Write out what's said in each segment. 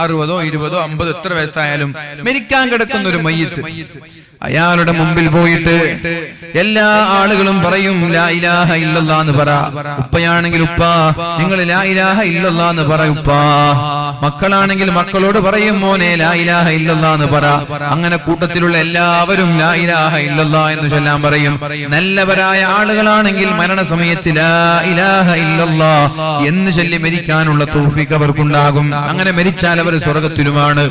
60, 20, 50 എത്ര വയസ്സായാലും മരിക്കാൻ കിടക്കുന്ന ഒരു മയ്യിത്ത് അയാളുടെ മുമ്പിൽ പോയിട്ട് എല്ലാ ആളുകളും പറയും ലാ ഇലാഹ ഇല്ലല്ലാഹ് എന്ന് പറ. ഉപ്പയാണെങ്കിൽ ഉപ്പാ നിങ്ങൾ ലാ ഇലാഹ ഇല്ലല്ലാഹ് എന്ന് പറ ഉപ്പാ. മക്കളാണെങ്കിൽ മക്കളോട് പറയും മോനെ ലാ ഇലാഹ ഇല്ലല്ലാഹ് എന്ന് പറ. അങ്ങനെ കൂട്ടത്തിലുള്ള എല്ലാവരും ലാ ഇലാഹ ഇല്ലല്ലാഹ് എന്ന് ചൊല്ലാൻ പറയും. നല്ലവരായ ആളുകളാണെങ്കിൽ മരണസമയത്ത് ലാ ഇലാഹ ഇല്ലല്ലാഹ് എന്ന് ചൊല്ലി മരിക്കാനുള്ള തൗഫീഖ് അവർക്കുണ്ടാകും. അങ്ങനെ മരിച്ചാൽ അവർ സ്വർഗ്ഗത്തിലുമാണ്.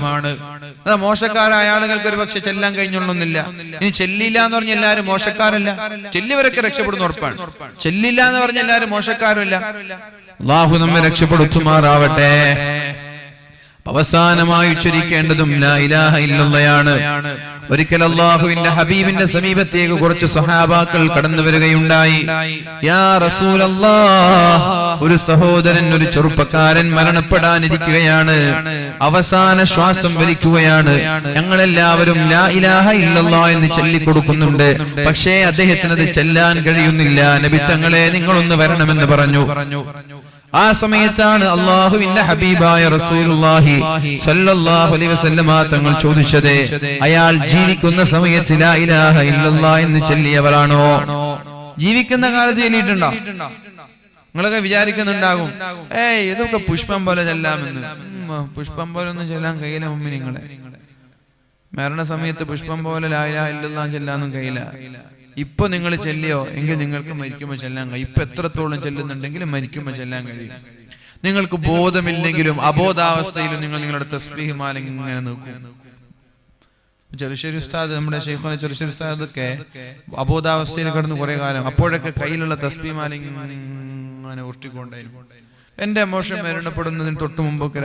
മോശക്കാരായ ആളുകൾക്ക് ഒരു പക്ഷെ ചെല്ലാൻ കഴിഞ്ഞൊള്ളുന്നില്ല. ഇനി ചെല്ലില്ല എന്ന് പറഞ്ഞ എല്ലാവരും മോശക്കാരല്ല, ചെല്ലിവരൊക്കെ രക്ഷപ്പെടുന്ന ഉറപ്പാണ്. ചെല്ലില്ല എന്ന് പറഞ്ഞ എല്ലാവരും മോശക്കാരുമല്ല. അല്ലാഹു നമ്മെ രക്ഷപ്പെടുത്തുമാറാവട്ടെ. അവസാനമായി ഉച്ചരിക്കേണ്ടതും ലാ ഇലാഹ ഇല്ലല്ലാഹയാണ്. ഒരിക്കൽ അല്ലാഹുവിന്റെ ഹബീബിന്റെ സമീപത്തേക്ക് കുറച്ച് സ്വഹാബാക്കൾ കടന്നു വരികയുണ്ടായി. യാ റസൂലല്ലാഹ്, ഒരു സഹോദരൻ, ഒരു ചെറുപ്പക്കാരൻ മരണപ്പെടാനിരിക്കുകയാണ്, അവസാന ശ്വാസം വലിക്കുകയാണ്. ഞങ്ങളെല്ലാവരും ലാ ഇലാഹ ഇല്ലല്ലാഹ് എന്ന് ചൊല്ലിക്കൊടുക്കുന്നുണ്ട്, പക്ഷേ അദ്ദേഹത്തിന് അത് ചെല്ലാൻ കഴിയുന്നില്ല. നബി തങ്ങളെ നിങ്ങളൊന്ന് വരണമെന്ന് പറഞ്ഞു. ആ സമയത്താണ് അല്ലാഹുവിന്റെ ഹബീബായ റസൂലുള്ളാഹി സ്വല്ലല്ലാഹു അലൈഹി വസല്ലമ തങ്ങൾ ചോദിച്ചത്, അയാൾ ജീവിക്കുന്ന സമയത്ത് ലാ ഇലാഹ ഇല്ലല്ലാഹ് എന്ന് ചൊല്ലിയവരാണോ? ജീവിക്കുന്ന കാലത്ത് ചൊല്ലിയിട്ടുണ്ടോ? നിങ്ങളൊക്കെ വിചാരിക്കുന്നുണ്ടാകും ഇതൊക്കെ പുഷ്പം പോലെ ചെല്ലാമെന്ന്. പുഷ്പം പോലെ ഒന്നും ചെല്ലാൻ കഴിയില്ല മുമ്പ്. നിങ്ങളെ മരണസമയത്ത് പുഷ്പം പോലെ ലാ ഇലാഹ ഇല്ലല്ലാഹ് ചെല്ലാനും കഴിയില്ല. ഇപ്പൊ നിങ്ങൾ ചെല്ലിയോ എങ്കിൽ നിങ്ങൾക്ക് മരിക്കുമ്പോൾ ചെല്ലാൻ കഴിയും. ഇപ്പൊ എത്രത്തോളം ചെല്ലുന്നുണ്ടെങ്കിലും മരിക്കുമ്പോൾ ചെല്ലാൻ കഴിയും. നിങ്ങൾക്ക് ബോധമില്ലെങ്കിലും അബോധാവസ്ഥയിലും നിങ്ങൾ നിങ്ങളുടെ തസ്ബീഹ് മാല ഇങ്ങനെ നോക്കും. ചെറുശ്ശേരി ഉസ്താദ്, നമ്മുടെ ശൈഖുന ചെറുശ്ശേരി ഉസ്താദ് ഒക്കെ അബോധാവസ്ഥയിൽ കിടന്ന് കുറെ കാലം, അപ്പോഴൊക്കെ കയ്യിലുള്ള തസ്ബീഹ് മാല ഇങ്ങനെ ഉരുട്ടിക്കൊണ്ടായിരുന്നു. എന്റെ മോശം മരണപ്പെടുന്നതിന് തൊട്ട് മുമ്പൊക്കെ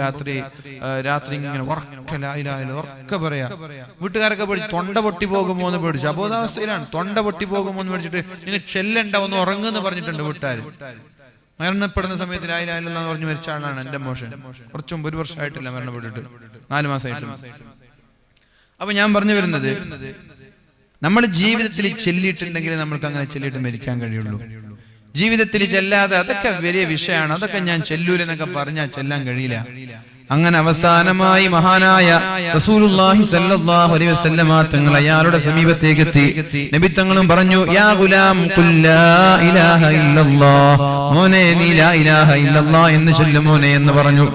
രാത്രി ഇങ്ങനെ ഉറക്ക പറയാ. വീട്ടുകാരൊക്കെ പേടിച്ച് തൊണ്ട പൊട്ടി പോകുമോ എന്ന് പേടിച്ചു. അബോധാവസ്ഥയിലാണ്. തൊണ്ട പൊട്ടി പോകുമോ എന്ന് പേടിച്ചിട്ട് നിങ്ങൾ ചെല്ലണ്ട, ഒന്ന് ഉറങ്ങുന്ന് പറഞ്ഞിട്ടുണ്ട് വീട്ടുകാർ. മരണപ്പെടുന്ന സമയത്ത് ലാ ഇലാഹ ഇല്ലല്ലാഹ് പറഞ്ഞു മരിച്ച ആളാണ് എന്റെ മോശം. കുറച്ചു മുമ്പ് 1 വർഷമായിട്ടില്ല മരണപ്പെട്ടിട്ട്, 4 മാസമായിട്ടില്ല. അപ്പൊ ഞാൻ പറഞ്ഞു വരുന്നത്, നമ്മൾ ജീവിതത്തിൽ ചെല്ലിയിട്ടുണ്ടെങ്കിൽ നമ്മൾക്ക് അങ്ങനെ ചെല്ലിയിട്ട് മരിക്കാൻ കഴിയുള്ളൂ. ജീവിതത്തിൽ ചെല്ലാതെ അതൊക്കെ വലിയ വിഷയമാണ്, അതൊക്കെ ഞാൻ ചെല്ലൂലെന്നൊക്കെ പറഞ്ഞാൽ ചെല്ലാൻ കഴിയില്ല. അങ്ങനെ അവസാനമായി മഹാനായ റസൂലുള്ളാഹി സ്വല്ലല്ലാഹു അലൈഹി വസല്ലമ തങ്ങൾ അയാളുടെ സമീപത്തേക്ക് എത്തി. നബി തങ്ങളും പറഞ്ഞു, യാ ഗുലാം ഖുൽ ലാ ഇലാഹ ഇല്ലല്ലാഹ്, മോനെ നീ ലാ ഇലാഹ ഇല്ലല്ലാഹ് എന്ന് ചൊല്ലു മോനെ എന്ന് പറഞ്ഞു.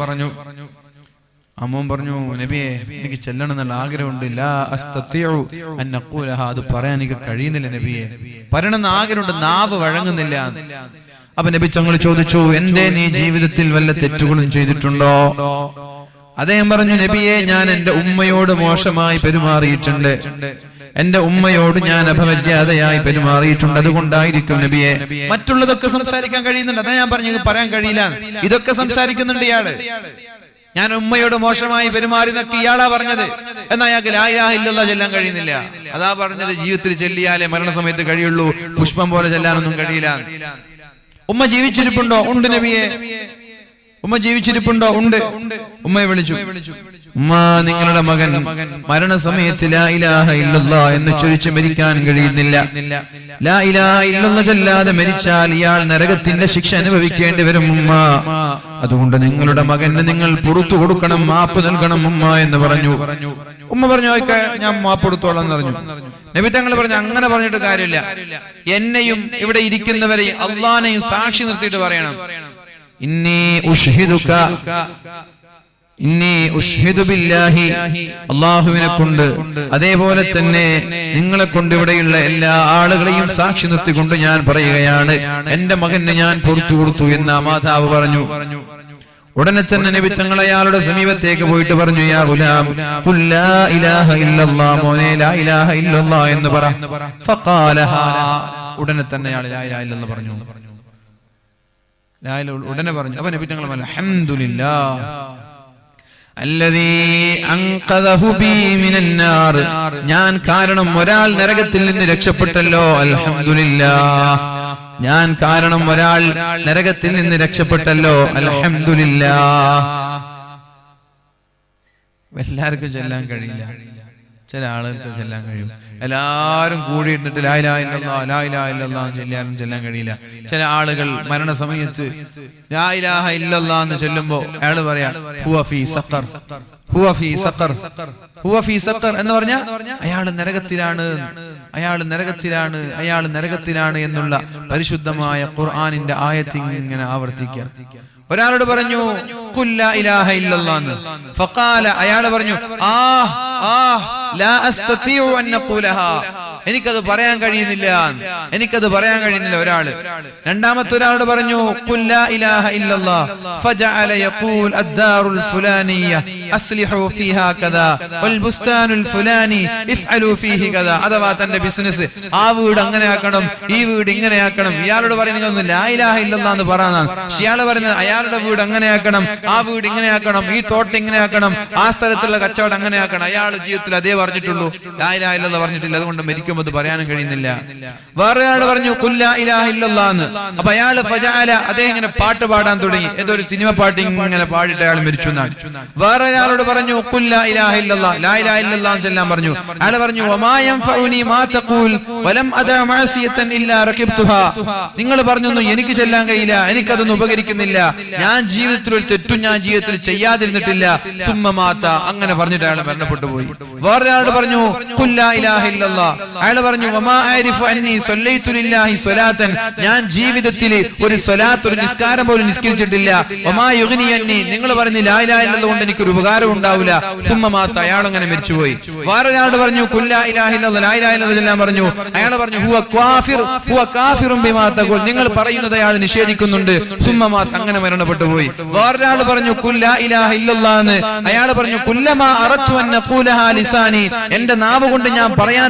അമ്മോൻ പറഞ്ഞു, നബിയെ എനിക്ക് ചെല്ലണം എന്നുള്ള ആഗ്രഹമുണ്ട്. ലാ അസ്തതിഉ അൻ അഖൂലഹ, അത് പറയാൻ എനിക്ക് കഴിയുന്നില്ല നബിയെ, പറയണമെന്ന് ആഗ്രഹമുണ്ട്, നാവ് വഴങ്ങുന്നില്ല. അപ്പൊ നബി തങ്ങൾ ചോദിച്ചു, എന്തേ നീ ജീവിതത്തിൽ വല്ല തെറ്റുകളും ചെയ്തിട്ടുണ്ടോ? അദ്ദേഹം പറഞ്ഞു, നബിയെ ഞാൻ എന്റെ ഉമ്മയോട് മോശമായി പെരുമാറിയിട്ടുണ്ട്, എന്റെ ഉമ്മയോട് ഞാൻ അപമര്യാദയായി പെരുമാറിയിട്ടുണ്ട്, അതുകൊണ്ടായിരിക്കും നബിയെ. മറ്റുള്ളതൊക്കെ സംസാരിക്കാൻ കഴിയുന്നുണ്ട്, അതാ ഞാൻ പറഞ്ഞു പറയാൻ കഴിയില്ല. ഇതൊക്കെ സംസാരിക്കുന്നുണ്ട് ഇയാള്. ഞാൻ ഉമ്മയോട് മോശമായി പെരുമാറി എന്നൊക്കെ ഇയാളാ പറഞ്ഞത്. എന്നാൽ അയാൾക്ക് ലാ ഇലാഹ ഇല്ലല്ലാഹ് ചെല്ലാൻ കഴിയുന്നില്ല. അതാ പറഞ്ഞത് ജീവിതത്തിൽ ചെല്ലിയാലേ മരണസമയത്ത് കഴിയുള്ളൂ, പുഷ്പം പോലെ ചെല്ലാനൊന്നും കഴിയില്ല. ഉമ്മ ജീവിച്ചിരിപ്പുണ്ടോ? ഉണ്ട് നബിയെ. ഉമ്മ ജീവിച്ചിരിപ്പുണ്ടോ? ഉണ്ട്. ഉമ്മയെ വിളിച്ചു, ഉമ്മ നിങ്ങളുടെ മകൻ മരണസമയത്ത് ലാ ഇലാഹ ഇല്ലല്ലാഹ് എന്ന് ചൊല്ലിച്ച് മരിക്കാൻ കഴിയുന്നില്ല. ലാ ഇലാഹ ഇല്ലല്ലാഹ് ചൊല്ലാതെ മരിച്ചാൽ ഇയാൾ നരകത്തിന്റെ ശിക്ഷ അനുഭവിക്കേണ്ടി വരും ഉമ്മ. അതുകൊണ്ട് നിങ്ങളുടെ മകന് നിങ്ങൾ പുറത്തു കൊടുക്കണം, മാപ്പ് നൽകണം ഉമ്മ എന്ന് പറഞ്ഞു. ഉമ്മ പറഞ്ഞു, ഞാൻ മാപ്പ് കൊടുത്തോളാം എന്ന് പറഞ്ഞു. നബി തങ്ങൾ പറഞ്ഞു, അങ്ങനെ പറഞ്ഞിട്ട് കാര്യമില്ല, എന്നെയും ഇവിടെ ഇരിക്കുന്നവരെയും അള്ളാനെയും സാക്ഷി നിർത്തിയിട്ട് പറയണം, ഇന്നി ഉഷ്ഹിദു ബില്ലാഹി, അല്ലാഹുവിനെ കൊണ്ട്, അതേപോലെ തന്നെ നിങ്ങളെ കൊണ്ട് ഇവിടെയുള്ള എല്ലാ ആളുകളെയും സാക്ഷി നിർത്തിക്കൊണ്ട് ഞാൻ പറയുകയാണ്, എന്റെ മകന് ഞാൻ പുറത്തു കൊടുത്തു എന്ന് ആ മാതാവ് പറഞ്ഞു. ഉടനെ തന്നെ നബി തങ്ങൾ അയാളുടെ സമീപത്തേക്ക് പോയിട്ട് പറഞ്ഞു, യാ ഗുലാം ഖുൽ ലാ ഇലാഹ ഇല്ലല്ലാഹ്, മോനെ ലാ ഇലാഹ ഇല്ലല്ലാഹ് എന്ന് പറ. ഫഖാലഹാ, ഉടനെ തന്നെ അയാൾ ലാ ഇലാഹ ഇല്ലല്ലാഹ് പറഞ്ഞു. ഉടനെ പറഞ്ഞു. അപ്പൊ നബി തങ്ങൾ പറഞ്ഞു, അൽഹംദുലില്ലാഹ് അല്ലദീ അൻഖദഹു ബി മിനന്നാർ, ഞാൻ കാരണം ഒരാൾ നരകത്തിൽ നിന്ന് രക്ഷപ്പെട്ടല്ലോ, അൽഹംദുലില്ലാഹ്, ഞാൻ കാരണം ഒരാൾ നരകത്തിൽ നിന്ന് രക്ഷപ്പെട്ടല്ലോ, അൽഹംദുലില്ലാഹ്. എല്ലാവർക്കും ചൊല്ലാൻ കഴിയില്ല. ചില ആളുകൾക്ക് ചെല്ലാൻ കഴിയും. എല്ലാവരും കൂടിയിട്ടിട്ട് ലാ ഇലാഹ ഇല്ലല്ലാഹ് ലാ ഇലാഹ ഇല്ലല്ലാഹ് ചെല്ലാൻ കഴിയില്ല. ചില ആളുകൾ മരണസമയത്ത് ലാ ഇലാഹ ഇല്ലല്ലാഹ് എന്ന് ചൊല്ലുമ്പോൾ അയാൾ പറയാ ഹുവ ഫീ സഖർ, ഹുവ ഫീ സഖർ, ഹുവ ഫീ സഖർ എന്ന് പറഞ്ഞാൽ അയാൾ നരകത്തിലാണ്, അയാൾ നരകത്തിലാണ്, അയാൾ നരകത്തിലാണ് എന്നുള്ള പരിശുദ്ധമായ ഖുർആനിന്റെ ആയത്ത് ഇങ്ങനെ ആവർത്തിക്കുക. ഒരാളോട് പറഞ്ഞു ഖുൽ ലാ ഇലാഹ ഇല്ലല്ലാഹ് ഫഖാല, അയാൾ പറഞ്ഞു ലാ അസ്തതിഉ അൻ നഖൂലഹാ, എനിക്കത് പറയാൻ കഴിയുന്നില്ല, എനിക്കത് പറയാൻ കഴിയുന്നില്ല ഒരാള്. രണ്ടാമത്തെ ഒരാളോട് പറഞ്ഞു ഖുൽ ലാ ഇലാഹ ഇല്ലല്ലാഹ് ഫജഅല യഖൂൽ അദ്ദാറുൽ ഫുലാനിയ അസ്ലിഹു ഫീഹാ കദാ വൽ ബുസ്താനുൽ ഫുലാനി ഇഫ്അലു ഫീഹി കദാ, അഥവാ തന്റെ ബിസിനസ് ആ വീട് അങ്ങനെ ആക്കണം, ഈ വീട് ഇങ്ങനെ ആക്കണം. ഇയാളോട് പറയുന്നത് ലാ ഇലാഹ ഇല്ലല്ലാഹ് എന്ന് പറയാനാണ്. ഇയാൾ പറയുന്നത് അയാളുടെ വീട് അങ്ങനെ ആക്കണം, ആ വീട് ഇങ്ങനെ ആക്കണം, ഈ തോട്ടം ഇങ്ങനെ ആക്കണം, ആ സ്ഥലത്തുള്ള കച്ചവടം അങ്ങനെ ആക്കണം. അയാൾ ജീവിതത്തിൽ അതേ പറഞ്ഞിട്ടുള്ളൂ, ലാ ഇലാഹ ഇല്ലല്ലാഹ് പറഞ്ഞിട്ടില്ല. അതുകൊണ്ട് മരിക്കുമ്പോൾ അത് പറയാനും കഴിയുന്നില്ല. വേറെ ആൾ പറഞ്ഞു ഖുൽ ലാ ഇലാഹ ഇല്ലല്ലാഹ് എന്ന്. അപ്പൊ അയാൾ ഫജഅല, അദ്ദേഹം ഇങ്ങനെ പാട്ട് പാടാൻ തുടങ്ങി, ഏതോ ഒരു സിനിമ പാട്ട് ഇങ്ങനെ പാടിയിട്ട് അയാൾ മരിച്ചു എന്നാണ്. വേറെ ഒരാളോട് പറഞ്ഞു ഖുൽ ലാ ഇലാഹ ഇല്ലല്ലാഹ് ലാ ഇലാഹ ഇല്ലല്ലാഹ് എന്ന് ചൊല്ലാൻ പറഞ്ഞു. അയാൾ പറഞ്ഞു വമാ യൻഫഉനി മാ തഖൂൽ വലം അദഅ മഅസിയതൻ ഇല്ലാ റകിബ്തുഹാ, നിങ്ങൾ പറഞ്ഞൊന്നും എനിക്ക് ചൊല്ലാൻ കഴിയില്ല, എനിക്കതൊന്നും ഉപകരിക്കുന്നില്ല, ഞാൻ ജീവിതത്തിൽ ഒരു തെറ്റും ഞാൻ ജീവിതത്തിൽ ചെയ്യാതിരുന്നിട്ടില്ല. സുമ്മ മാത, അങ്ങനെ പറഞ്ഞിട്ട് അയാൾ മരണപ്പെട്ടു പോയി. വേറൊരാളോട് പറഞ്ഞു ഖുൽ ലാ ഇലാഹ ഇല്ലല്ലാഹ്, അയാൾ പറഞ്ഞു വമാ അരിഫു അന്നി സ്വല്ലൈതു ലില്ലാഹി സ്വലാത്തൻ, ഞാൻ ജീവിതത്തിൽ ഒരു സ്വലാത്ത്, ഒരു നിസ്കാരം പോലും നിസ്കരിച്ചിട്ടില്ല. വമാ യുഗ്നി അന്നി, നിങ്ങൾ പറഞ്ഞു ലാ ഇലാഹ ഇല്ലല്ലാഹ് കൊണ്ട് എനിക്ക് ഒരു ഉപകാരം ഉണ്ടാവില്ല. സുമ്മ മാത, അയാൾ അങ്ങനെ മരിച്ചുപോയി. വേറൊരാളോട് പറഞ്ഞു ഖുൽ ലാ ഇലാഹ ഇല്ലല്ലാഹ് ലാ ഇലാഹ ഇല്ലല്ലാഹ് ചൊല്ലാൻ പറഞ്ഞു. അയാൾ പറഞ്ഞു ഹുവ കാഫിർ, ഹുവ കാഫിറുൻ ബിമാ തഖൂൽ, നിങ്ങൾ പറയുന്നത് അയാൾ നിഷേധിക്കുന്നുണ്ട്. സുമ്മ മാത, അങ്ങനെ മരണപ്പെട്ടു പോയി. വേറൊരാൾ പറഞ്ഞു ഖുൽ ലാ ഇലാഹ ഇല്ലല്ലാഹ് എന്ന്. അയാൾ പറഞ്ഞു കുല്ലമാ അറത്തു അൻ നഖൂലഹാ ലിസാനി, എന്റെ നാവ് കൊണ്ട് ഞാൻ പറയാൻ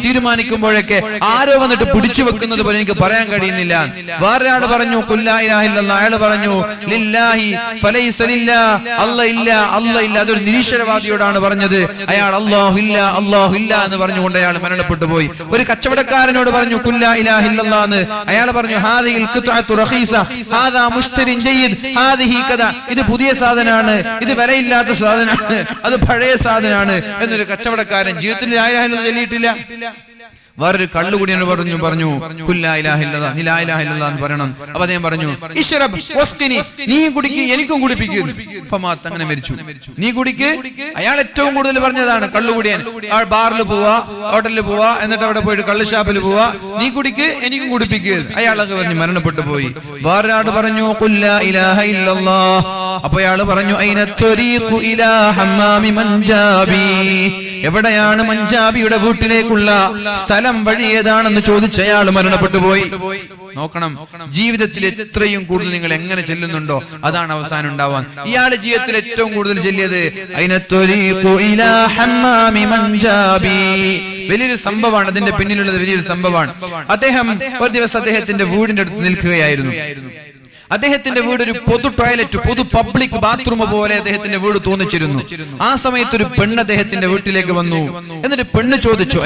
തീരുമാനിക്കുമ്പോഴൊക്കെ ആരോ വന്നിട്ട് പിടിച്ചു വെക്കുന്നത് പോലെ എനിക്ക് പറയാൻ കഴിയുന്നില്ല. വേറൊരാൾ പറഞ്ഞു ഖുൽ ലാ ഇലാഹ ഇല്ലല്ലാഹ്, അയാൾ പറഞ്ഞു ലില്ലാഹി ഫലൈസ ലില്ലാഹ്, അല്ലാഹ് ഇല്ല, അല്ലാഹ് ഇല്ല. അതൊരു നിരീശ്വരവാദിയോടാണ് പറഞ്ഞത്. അയാൾ അല്ലാഹു ഇല്ല, അല്ലാഹു ഇല്ല എന്ന് പറഞ്ഞുകൊണ്ട് അയാൾ മരണപ്പെട്ടു പോയി. ഒരു കച്ചവടക്കാരനോട് പറഞ്ഞു ഖുൽ ലാ ഇലാഹ ഇല്ലല്ലാഹ് എന്ന്. അയാൾ പറഞ്ഞു ഹാദിഹിൽ ഖിത്അതു റഖീസ ഹാദാ മുശ്തരിൻ ജയ്യിദ് ഹാദിഹി കദാ, ഇത് പുതിയ സാധനമാണ്, ഇത് വിലയില്ലാത്ത സാധനമാണ്, അത് പഴയ സാധനമാണ് എന്നൊരു കച്ചവടക്കാരൻ ജീവിതത്തിൽ ലാ ഇലാഹ ഇല്ലല്ലാഹ് ചൊല്ലിയിട്ടില്ല. വേറൊരു കള്ളുകൂടിയാണ് പറഞ്ഞു ഖുൽ ലാ ഇലാഹ ഇല്ലല്ലാഹ്, നീ ലാ ഇലാഹ ഇല്ലല്ലാഹ് എന്ന് പറയണം. അപ്പൊ അദ്ദേഹം പറഞ്ഞു ഇശ്റബ് വസ്ഖിനി, നീ കുടിക്ക് എനിക്കും കുടിപ്പിക്കൂ. ഫമാത്ത്, അങ്ങനെ മരിച്ചു. നീ കുടിക്ക്, അയാൾ ഏറ്റവും കൂടുതൽ പറഞ്ഞതാണ് കള്ളുകുടിയൻ. ആ ബാറിൽ പോവാ, ഹോട്ടലിൽ പോവാ, എന്നിട്ട് അവിടെ പോയിട്ട് കള്ള് ഷാപ്പിൽ പോവാ, നീ കുടിക്ക് എനിക്കും കുടിപ്പിക്കുക. അയാളൊക്കെ പറഞ്ഞു മരണപ്പെട്ടു പോയി. വേറൊരാൾ പറഞ്ഞു ഖുൽ ലാ ഇലാഹ ഇല്ലല്ലാഹ്. അപ്പൊ അയാൾ പറഞ്ഞു ഐന ത്വരീഖു ഇലാ ഹമ്മാമി മൻജാബി, എവിടെയാണ് മഞ്ചാബിയുടെ വീട്ടിലേക്കുള്ള സ്ഥലം, വഴി ഏതാണെന്ന് ചോദിച്ച അയാൾ മരണപ്പെട്ടു പോയി. നോക്കണം, ജീവിതത്തിൽ എത്രയും കൂടുതൽ നിങ്ങൾ എങ്ങനെ ചെല്ലുന്നുണ്ടോ അതാണ് അവസാനം ഉണ്ടാവാൻ. ഇയാളുടെ ജീവിതത്തിൽ ഏറ്റവും കൂടുതൽ ചെല്ലിയത് വലിയൊരു സംഭവമാണ്, അതിന്റെ പിന്നിലുള്ളത് വലിയൊരു സംഭവമാണ്. അദ്ദേഹം ഒരു ദിവസം അദ്ദേഹത്തിന്റെ വീടിന്റെ അടുത്ത് നിൽക്കുകയായിരുന്നു. അദ്ദേഹത്തിന്റെ വീട് ഒരു പൊതു ടോയ്ലറ്റ്, പൊതു പബ്ലിക് ബാത്റൂം പോലെ അദ്ദേഹത്തിന്റെ വീട് തോന്നിച്ചിരുന്നു. ആ സമയത്ത് ഒരു പെണ്ണ് അദ്ദേഹത്തിന്റെ വീട്ടിലേക്ക് വന്നു. എന്നിട്ട് പെണ്ണ് ചോദിച്ചു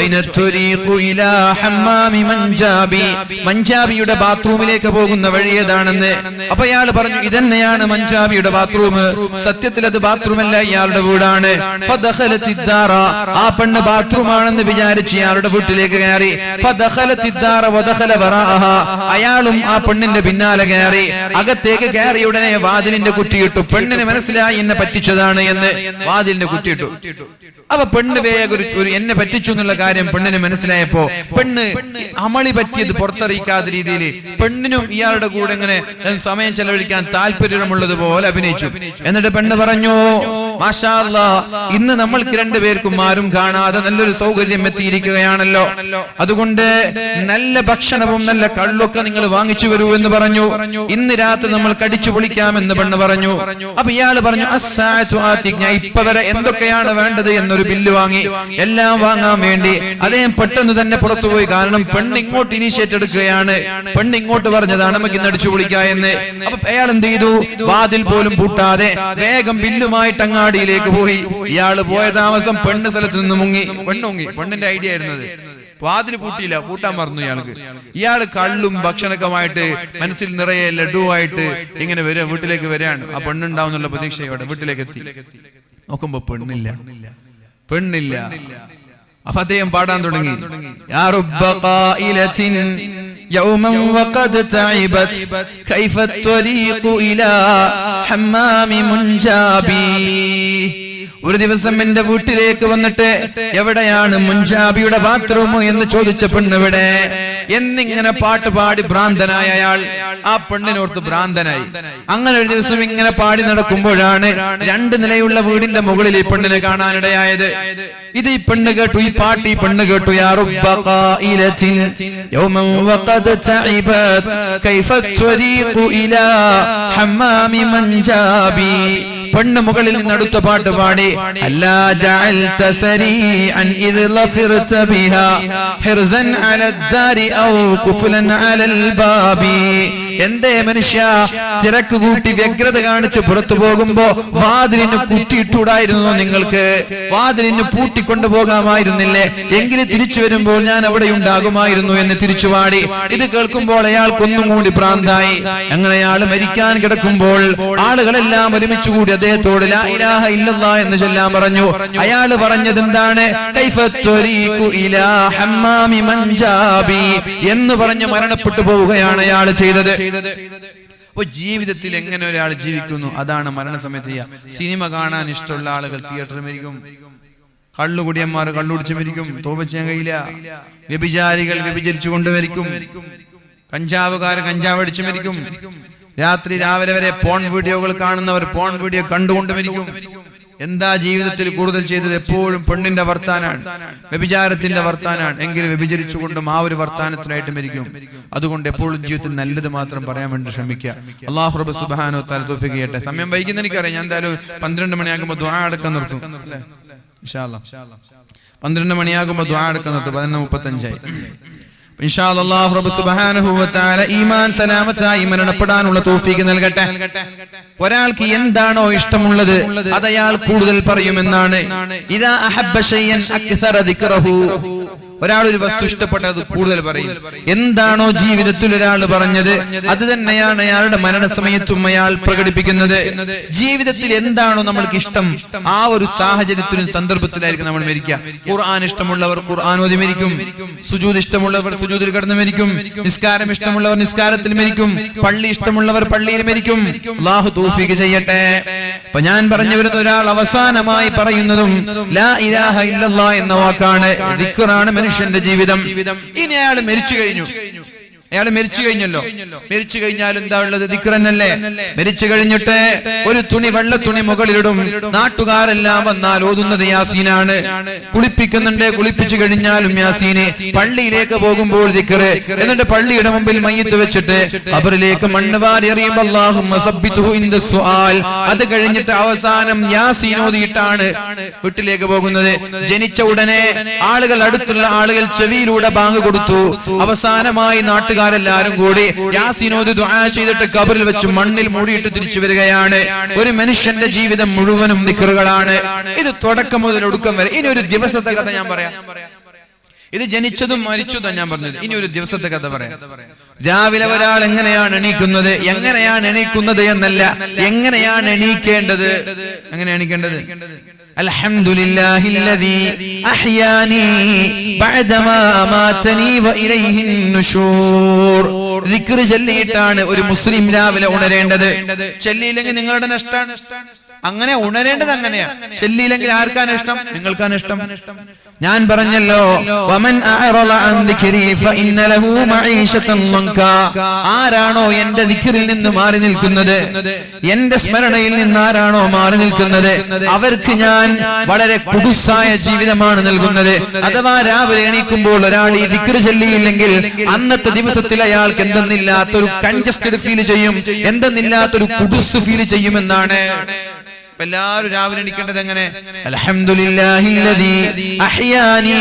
മഞ്ചാബിയുടെ ബാത്റൂമിലേക്ക് പോകുന്ന വഴി ഏതാണെന്ന്. അപ്പൊ ഇയാൾ പറഞ്ഞു ഇതന്നെയാണ് മഞ്ചാബിയുടെ ബാത്റൂം. സത്യത്തിൽ അത് ബാത്റൂമല്ല, ഇയാളുടെ വീടാണ്. ആ പെണ്ണ് ബാത്റൂം ആണെന്ന് വിചാരിച്ച് ഇയാളുടെ വീട്ടിലേക്ക് കയറി. അയാളും ആ പെണ്ണിന്റെ പിന്നാലെ കയറി. അകത്തേക്ക് കയറി ഉടനെ വാതിലിന്റെ കുറ്റിയിട്ടു. പെണ്ണിന് മനസ്സിലായി എന്നെ പറ്റിച്ചതാണ് എന്ന്, വാതിലിന്റെ കുറ്റിയിട്ടു. അപ്പൊ പെണ്ണ് വേഗം ഒരു എന്നെ പറ്റിച്ചു എന്നുള്ള കാര്യം പെണ്ണിന് മനസ്സിലായപ്പോ പെണ്ണ് അമളി പറ്റിയത് പുറത്തറിയിക്കാത്ത രീതിയിൽ പെണ്ണിനും ഇയാളുടെ കൂടെ ഇങ്ങനെ സമയം ചെലവഴിക്കാൻ താല്പര്യമുള്ളതുപോലെ അഭിനയിച്ചു. എന്നിട്ട് പെണ്ണ് പറഞ്ഞു മാഷാ അല്ലാഹ്, ഇന്ന് നമ്മൾക്ക് രണ്ടുപേർക്കും ആരും കാണാതെ നല്ലൊരു സൗകര്യം എത്തിയിരിക്കുകയാണല്ലോ, അതുകൊണ്ട് നല്ല ഭക്ഷണവും നല്ല കള്ളൊക്കെ നിങ്ങൾ വാങ്ങിച്ചു വരൂ എന്ന് പറഞ്ഞു. ഇന്ന് രാത്രി നമ്മൾ കടിച്ചു പൊളിക്കാമെന്ന് പെണ്ണ് പറഞ്ഞു. അപ്പൊ ഇയാള് പറഞ്ഞു അസ്സാഅതു ആതിക്, ഞാൻ ഇപ്പൊ വരെ എന്തൊക്കെയാണ് വേണ്ടത് എന്നൊരു ബില്ല് വാങ്ങി. എല്ലാം വാങ്ങാൻ വേണ്ടി അദ്ദേഹം പെട്ടെന്ന് തന്നെ പുറത്തുപോയി. കാരണം പെണ്ണ് ഇങ്ങോട്ട് ഇനീഷ്യേറ്റ് എടുക്കുകയാണ്, പെണ്ണ് ഇങ്ങോട്ട് പറഞ്ഞതാണ് നമുക്ക് ഇന്ന് അടിച്ചു പൊളിക്കാം എന്ന്. അപ്പൊ അയാൾ എന്ത് ചെയ്തു, വാതിൽ പോലും പൂട്ടാതെ വേഗം ബില്ലുമായിട്ട് അങ്ങാടിയിലേക്ക് പോയി. ഇയാള് പോയ താമസം പെണ്ണ് സ്ഥലത്ത് നിന്ന് മുങ്ങി. പെണ്ണിന്റെ ഐഡിയ ആയിരുന്നത്. വാതിൽ പൂട്ടിയില്ല, പൂട്ടാൻ മറന്നു ഇയാൾക്ക്. ഇയാള് കള്ളും ഭക്ഷണക്കുമായിട്ട് മനസ്സിൽ നിറയെ ലഡുവായിട്ട് ഇങ്ങനെ വരിക, വീട്ടിലേക്ക് വരികയാണ്. ആ പെണ്ണുണ്ടാവുന്നുള്ള പ്രതീക്ഷയോടെ വീട്ടിലേക്ക് എത്തി. നോക്കുമ്പോ പെണ്ണില്ല. അപ്പൊ അദ്ദേഹം പാടാൻ തുടങ്ങി യാ റബ്ബ ഖായിലത്തിൻ യൗമൻ വഖദ് തഇബത് കൈഫ ത്വരീഖു ഇലാ ഹമ്മാമി മുൻജാബി. ഒരു ദിവസം എന്റെ വീട്ടിലേക്ക് വന്നിട്ട് എവിടെയാണ് മുൻജാബിയുടെ ബാത്റൂം എന്ന് ചോദിച്ച പെണ്ണെവിടെ എന്നിങ്ങനെ പാട്ട് പാടി ഭ്രാന്തനായ അയാൾ ആ പെണ്ണിനോർത്ത് ഭ്രാന്തനായി. അങ്ങനെ ഒരു ദിവസം ഇങ്ങനെ പാടി നടക്കുമ്പോഴാണ് 2 നിലയുള്ള വീടിന്റെ മുകളിൽ ഈ പെണ്ണിനെ കാണാനിടയായത്. ഇത് ഈ പെണ്ണ് കേട്ടു, ഈ പാട്ട് ഈ പെണ്ണ് കേട്ടു. യാ റബ്ബ ഖായിലത്തിൻ യൗമൻ വഖദ് തഇബത് കൈഫ ത്വരീഖു ഇലാ ഹമ്മാമി മുൻജാബി. പെണ്ണ് മുകളിൽ നിന്ന് അടുത്ത പാട്ട് പാടി അല്ലാ ജഅൽത സരീഅൻ ഇദ് ലഫിർത ബിഹാ ഹിർസൻ അലാ ദാരി ഔ ഖുഫ്ലൻ അലൽ ബാബി. എന്തേ മനുഷ്യ, തിരക്ക് കൂട്ടി വ്യഗ്രത കാണിച്ച് പുറത്തു പോകുമ്പോ വാതിലിന് കുറ്റിയിട്ടൂടായിരുന്നു നിങ്ങൾക്ക്? വാതിലിന് പൂട്ടിക്കൊണ്ടു പോകാമായിരുന്നില്ലേ? എങ്കിലും തിരിച്ചു വരുമ്പോൾ ഞാൻ അവിടെ ഉണ്ടാകുമായിരുന്നു എന്ന് തിരിച്ചു പാടി. ഇത് കേൾക്കുമ്പോൾ അയാൾക്കൊന്നും കൂടി ഭ്രാന്തായി. അങ്ങനെ അയാൾ മരിക്കാൻ കിടക്കുമ്പോൾ ആളുകളെല്ലാം ഒരുമിച്ച് കൂടി അദ്ദേഹത്തോട് ലാ ഇലാഹ ഇല്ലല്ലാഹ് എന്ന് ചൊല്ലാൻ പറഞ്ഞു. അയാൾ പറഞ്ഞത് എന്താണ്? കൈഫ ത്വരീഖു ഇലാ ഹമ്മാമി മുൻജാബി എന്ന് പറഞ്ഞ് മരണപ്പെട്ടു പോവുകയാണ് അയാൾ ചെയ്തത്. അപ്പൊ ജീവിതത്തിൽ എങ്ങനെ ഒരാൾ ജീവിക്കുന്നു അതാണ് മരണസമയത്ത് ചെയ്യുക. സിനിമ കാണാൻ ഇഷ്ടമുള്ള ആളുകൾ തിയേറ്ററിൽ മരിക്കും, കള്ളുകുടിയന്മാർ കള്ളുടിച്ച് മരിക്കും, തോപ ചെയ്യാൻ കഴിയില്ല, വ്യഭിചാരികൾ വ്യഭിചരിച്ചു കൊണ്ട് മരിക്കും, കഞ്ചാവുകാർ കഞ്ചാവ് അടിച്ചു മരിക്കും, രാത്രി രാവിലെ വരെ പോൺ വീഡിയോകൾ കാണുന്നവർ പോൺ വീഡിയോ കണ്ടുകൊണ്ട് മരിക്കും. എന്താ ജീവിതത്തിൽ കൂടുതൽ ചെയ്തത്? എപ്പോഴും പെണ്ണിന്റെ വർത്താനാണ്, വ്യഭിചാരത്തിന്റെ വർത്താനാണ്. എങ്കിലും വ്യഭിചരിച്ചുകൊണ്ടും ആ ഒരു വർത്താനത്തിനായിട്ട് മരിക്കും. അതുകൊണ്ട് എപ്പോഴും ജീവിതത്തിൽ നല്ലത് മാത്രം പറയാൻ വേണ്ടി ശ്രമിക്കുക. അല്ലാഹു റബ്ബ് സുബ്ഹാനഹു വ തആല തൗഫീഖ് ചെയ്യട്ടെ. സമയം വൈകുന്ന എനിക്കറിയാം, ഞാൻ എന്തായാലും 12 മണിയാകുമ്പോൾ ദുആ എടുക്കാൻ നിർത്തും ഇൻഷാ അല്ലാഹ്. 12 മണിയാകുമ്പോൾ ദുആ എടുക്കാൻ നിർത്തും. 11:35 ഇൻഷാ അല്ലാഹ്. റബ്ബ് സുബ്ഹാനഹു വ തആല ഈമാൻ സലാമത്തായി മരണപ്പെടാനുള്ള തൗഫീഖ് നൽകട്ടെ. ഒരാൾക്ക് എന്താണോ ഇഷ്ടമുള്ളത് അത് അയാൾ കൂടുതൽ പറയുമെന്നാണ്. ഇദാ അഹബ്ബ ശൈഅൻ അക്സറ ദിക്റഹു. ഒരാൾ ഒരു വസ്തു ഇഷ്ടപ്പെട്ടത് കൂടുതൽ പറയും. എന്താണോ ജീവിതത്തിൽ ഒരാൾ പറഞ്ഞത് അത് തന്നെയാണ് അയാളുടെ മരണസമയത്തും അയാൾ പ്രകടിപ്പിക്കുന്നത്. ജീവിതത്തിൽ എന്താണോ നമ്മൾക്ക് ഇഷ്ടം ആ ഒരു സാഹചര്യത്തിലും സന്ദർഭത്തിലായിരിക്കും നമ്മൾ മരിക്കുക. ഖുർആൻ ഇഷ്ടമുള്ളവർ ഖുർആൻ ഓതി മരിക്കും, സുജൂദ് ഇഷ്ടമുള്ളവർ സുജൂദിൽ കിടന്ന് മരിക്കും, നിസ്കാരം ഇഷ്ടമുള്ളവർ നിസ്കാരത്തിൽ മരിക്കും, പള്ളി ഇഷ്ടമുള്ളവർ പള്ളിയിൽ മരിക്കും. അല്ലാഹു തൗഫീഖ് ചെയ്യട്ടെ. അപ്പൊ ഞാൻ പറഞ്ഞു വരുന്ന ഒരാൾ അവസാനമായി പറയുന്നതും ലാ ഇലാഹ ഇല്ലല്ലാഹ് എന്ന വാക്കാണ്. ദിക്റാണ് മനുഷ്യന്റെ ജീവിതം. ഇനി അയാൾ മരിച്ചു കഴിഞ്ഞു, അയാൾ മരിച്ചു കഴിഞ്ഞല്ലോ. മരിച്ചു കഴിഞ്ഞാൽ എന്താ ഉള്ളത്? ദിക്റന്നല്ലേ. മരിച്ചു കഴിഞ്ഞിട്ട് ഒരു തുണി, വെള്ള തുണി മുകളിലിടും. നാട്ടുകാരെല്ലാം വന്നാൽ ഓതുന്നത് യാസീനാണ്. കുളിപ്പിക്കുന്നുണ്ട്, കുളിപ്പിച്ചു കഴിഞ്ഞാലും യാസീന്. പള്ളിയിലേക്ക് പോകുമ്പോൾ ദിക്റ്. എന്നിട്ട് പള്ളിയുടെ മുമ്പിൽ മയ്യിത്ത് വെച്ചിട്ട് ഖബറിലേക്ക് മണ്ണ് വാരി എറിയുമ്പോൾ അല്ലാഹുമ്മ സബ്ബിതുഹു ഇൻദ സുആൽ. അത് കഴിഞ്ഞിട്ട് അവസാനം യാസീൻ ഓതിയിട്ടാണ് വീട്ടിലേക്ക് പോകുന്നത്. ജനിച്ച ഉടനെ ആളുകൾ, അടുത്തുള്ള ആളുകൾ ചെവിയിലൂടെ ബാങ്ക് കൊടുത്തു. അവസാനമായി നാട്ടുകാർ എല്ലാരും കൂടി യാസീനോദ് ദുആ ചെയ്തിട്ട് ഖബറിൽ വെച്ച് മണ്ണിൽ മൂടിയിട്ട് തിരിച്ചു വരികയാണ്. ഒരു മനുഷ്യന്റെ ജീവിതം മുഴുവനും ദിക്റുകളാണ്. ഇത് തുടക്കം മുതൽ ഒടുക്കം വരെ. ഇനി ഒരു ദിവസത്തെ കഥ ഞാൻ പറയാം. ഇത് ജനിച്ചതും മരിച്ചതും ഞാൻ പറഞ്ഞത്. ഇനി ഒരു ദിവസത്തെ കഥ പറയാം. രാവിലെ ഒരാൾ എങ്ങനെയാണ് എണീക്കുന്നത് എന്നല്ല, എങ്ങനെയാണ് എണീക്കേണ്ടത്. എങ്ങനെ എണീക്കേണ്ടത്? അൽഹംദുലില്ലാഹില്ലദീ അഹ്യാനി ബഅദമാ അമാതനി വഇലൈഹിൻ നുശൂർ. ദിക്ർ ചൊല്ലിയിട്ടാണ് ഒരു മുസ്ലിം രാവിലെ ഉണരേണ്ടത്. ചൊല്ലിയില്ലെങ്കിൽ നിങ്ങളുടെ നഷ്ടമാണ്. അങ്ങനെ ഉണരേണ്ടത് അങ്ങനെയാ. ചൊല്ലിയില്ലെങ്കിൽ ആർക്കാണ് ഇഷ്ടം? നിങ്ങൾക്കാണ് ഇഷ്ടം. ഞാൻ പറഞ്ഞല്ലോ, വമൻ അഅറള അൻ ദിക്രി ഫഇന്ന ലഹു മഈശതൻ ദൻകാ. ആരാണോ എന്റെ ദിക്റിൽ നിന്ന് മാറി നിൽക്കുന്നത്, എന്റെ സ്മരണയിൽ നിന്ന് ആരാണോ മാറി നിൽക്കുന്നത്, അവർക്ക് ഞാൻ വളരെ കുടുസായ ജീവിതമാണ് നൽകുന്നത്. അഥവാ രാവിലെ എണീക്കുമ്പോൾ ഒരാൾ ഈ ദിക്ർ ചൊല്ലിയില്ലെങ്കിൽ അന്നത്തെ ദിവസത്തിൽ അയാൾക്ക് എന്തെന്നില്ലാത്തൊരു കൺജസ്റ്റഡ് ഫീൽ ചെയ്യും, എന്തെന്നില്ലാത്തൊരു കുടുസ് ഫീൽ ചെയ്യുമെന്നാണ്. എല്ലാവരും രാവിലെ എണീക്കേണ്ടത് എങ്ങനെ? അൽഹംദുലില്ലാഹില്ലദീ അഹ്യാനി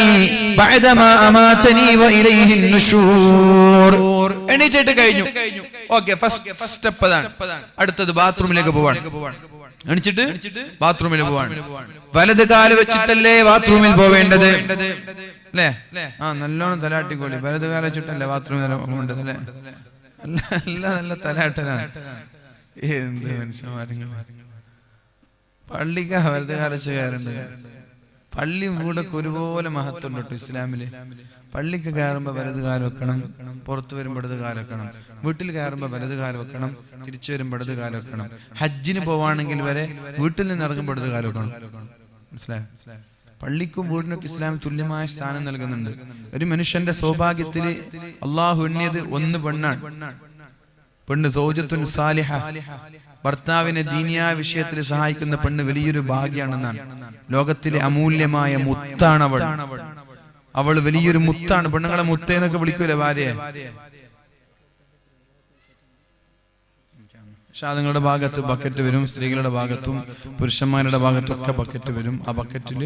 ബഅദമാ അമാതനി വഇലൈഹിൻ നുശൂർ. എണീറ്റിട്ട് കഴിഞ്ഞു. ഓക്കേ, ഫസ്റ്റ് സ്റ്റെപ്പ് അതാണ്. അടുത്തത് ബാത്റൂമിലേക്ക് പോവാണ്. എണീച്ചിട്ട് ബാത്റൂമിൽ പോവാണ്. വലത് കാല് വെച്ചിട്ടല്ലേ ബാത്റൂമിൽ പോവേണ്ടത്, അല്ലേ? നല്ലോണം തലാട്ടിക്കോളി. വലത് കാല് വെച്ചിട്ടല്ലേ ബാത്റൂമിൽ പോകേണ്ടത്, അല്ലേ? നല്ല തലാട്ടലാണ്. എന്ത് മനുഷ്യന്മാരും പള്ളിക്ക് വലത് കാലച്ചുകാരുണ്ട്. പള്ളിയും വീടൊക്കെ ഒരുപോലെ മഹത്വം ഉണ്ട് ഇസ്ലാമില്. പള്ളിക്ക് കയറുമ്പോൾ വലത് കാല് വെക്കണം, പുറത്തു വരുമ്പോൾ ഇടത് കാല് വെക്കണം, വീട്ടിൽ കയറുമ്പോൾ വലത് കാല് വെക്കണം, തിരിച്ചു വരുമ്പോൾ ഇടത് കാല് വെക്കണം. ഹജ്ജിന് പോവാണെങ്കിൽ വരെ വീട്ടിൽ നിന്ന് ഇറങ്ങുമ്പോൾ ഇടത് കാല് വെക്കണം. മനസ്സിലായോ? പള്ളിക്കും വീടിനൊക്കെ ഇസ്ലാം തുല്യമായ സ്ഥാനം നൽകുന്നുണ്ട്. ഒരു മനുഷ്യന്റെ സൗഭാഗ്യത്തിൽ അള്ളാഹു എണ്ണിയത് ഒന്ന് പെണ്ണാണ്. പെണ്ണ് സൗജത്തുൻ സാലിഹ, ഭർത്താവിനെ ദീനിയായ വിഷയത്തിൽ സഹായിക്കുന്ന പെണ്ണ് വലിയൊരു ഭാഗ്യാണെന്നാണ്. ലോകത്തിലെ അമൂല്യമായ മുത്താണ് അവൾ. അവൾ വലിയൊരു മുത്താണ്. പെണ്ണുങ്ങളെ മുത്തേന്നൊക്കെ വിളിക്കൂലെ ഭാര്യയെ. നിങ്ങളുടെ ഭാഗത്ത് ബക്കറ്റ് വരും, സ്ത്രീകളുടെ ഭാഗത്തും പുരുഷന്മാരുടെ ഭാഗത്തും ഒക്കെ ബക്കറ്റ് വരും. ആ ബക്കറ്റിൽ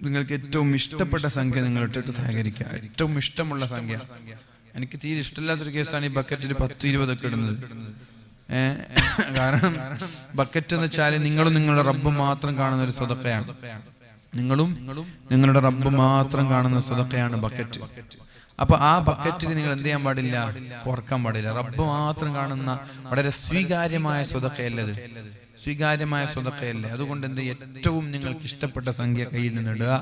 നിങ്ങൾക്ക് ഏറ്റവും ഇഷ്ടപ്പെട്ട സംഖ്യ നിങ്ങൾ ഇട്ടിട്ട് സഹകരിക്കുക. ഏറ്റവും ഇഷ്ടമുള്ള സംഖ്യ. എനിക്ക് തീരെ ഇഷ്ടമില്ലാത്തൊരു കേസാണ് ഈ ബക്കറ്റിൽ 10-20 ഒക്കെ ഇടുന്നത്. കാരണം ബക്കറ്റ് എന്ന് വെച്ചാൽ നിങ്ങളും നിങ്ങളുടെ റബ്ബ് മാത്രം കാണുന്ന ഒരു സദഖയാണ്. നിങ്ങളും നിങ്ങളുടെ റബ്ബ് മാത്രം കാണുന്ന സദഖയാണ് ബക്കറ്റ്. അപ്പൊ ആ ബക്കറ്റിൽ നിങ്ങൾ എന്ത് ചെയ്യാൻ പാടില്ല? ഓർക്കാൻ പാടില്ല. റബ്ബ് മാത്രം കാണുന്ന വളരെ സ്വീകാര്യമായ സദഖയല്ലത്, സ്വീകാര്യമായ സദഖയല്ലേ. അതുകൊണ്ട് എന്ത്, ഏറ്റവും നിങ്ങൾക്ക് ഇഷ്ടപ്പെട്ട സംഖ്യ കയ്യിൽ നിന്ന് ഇടുക.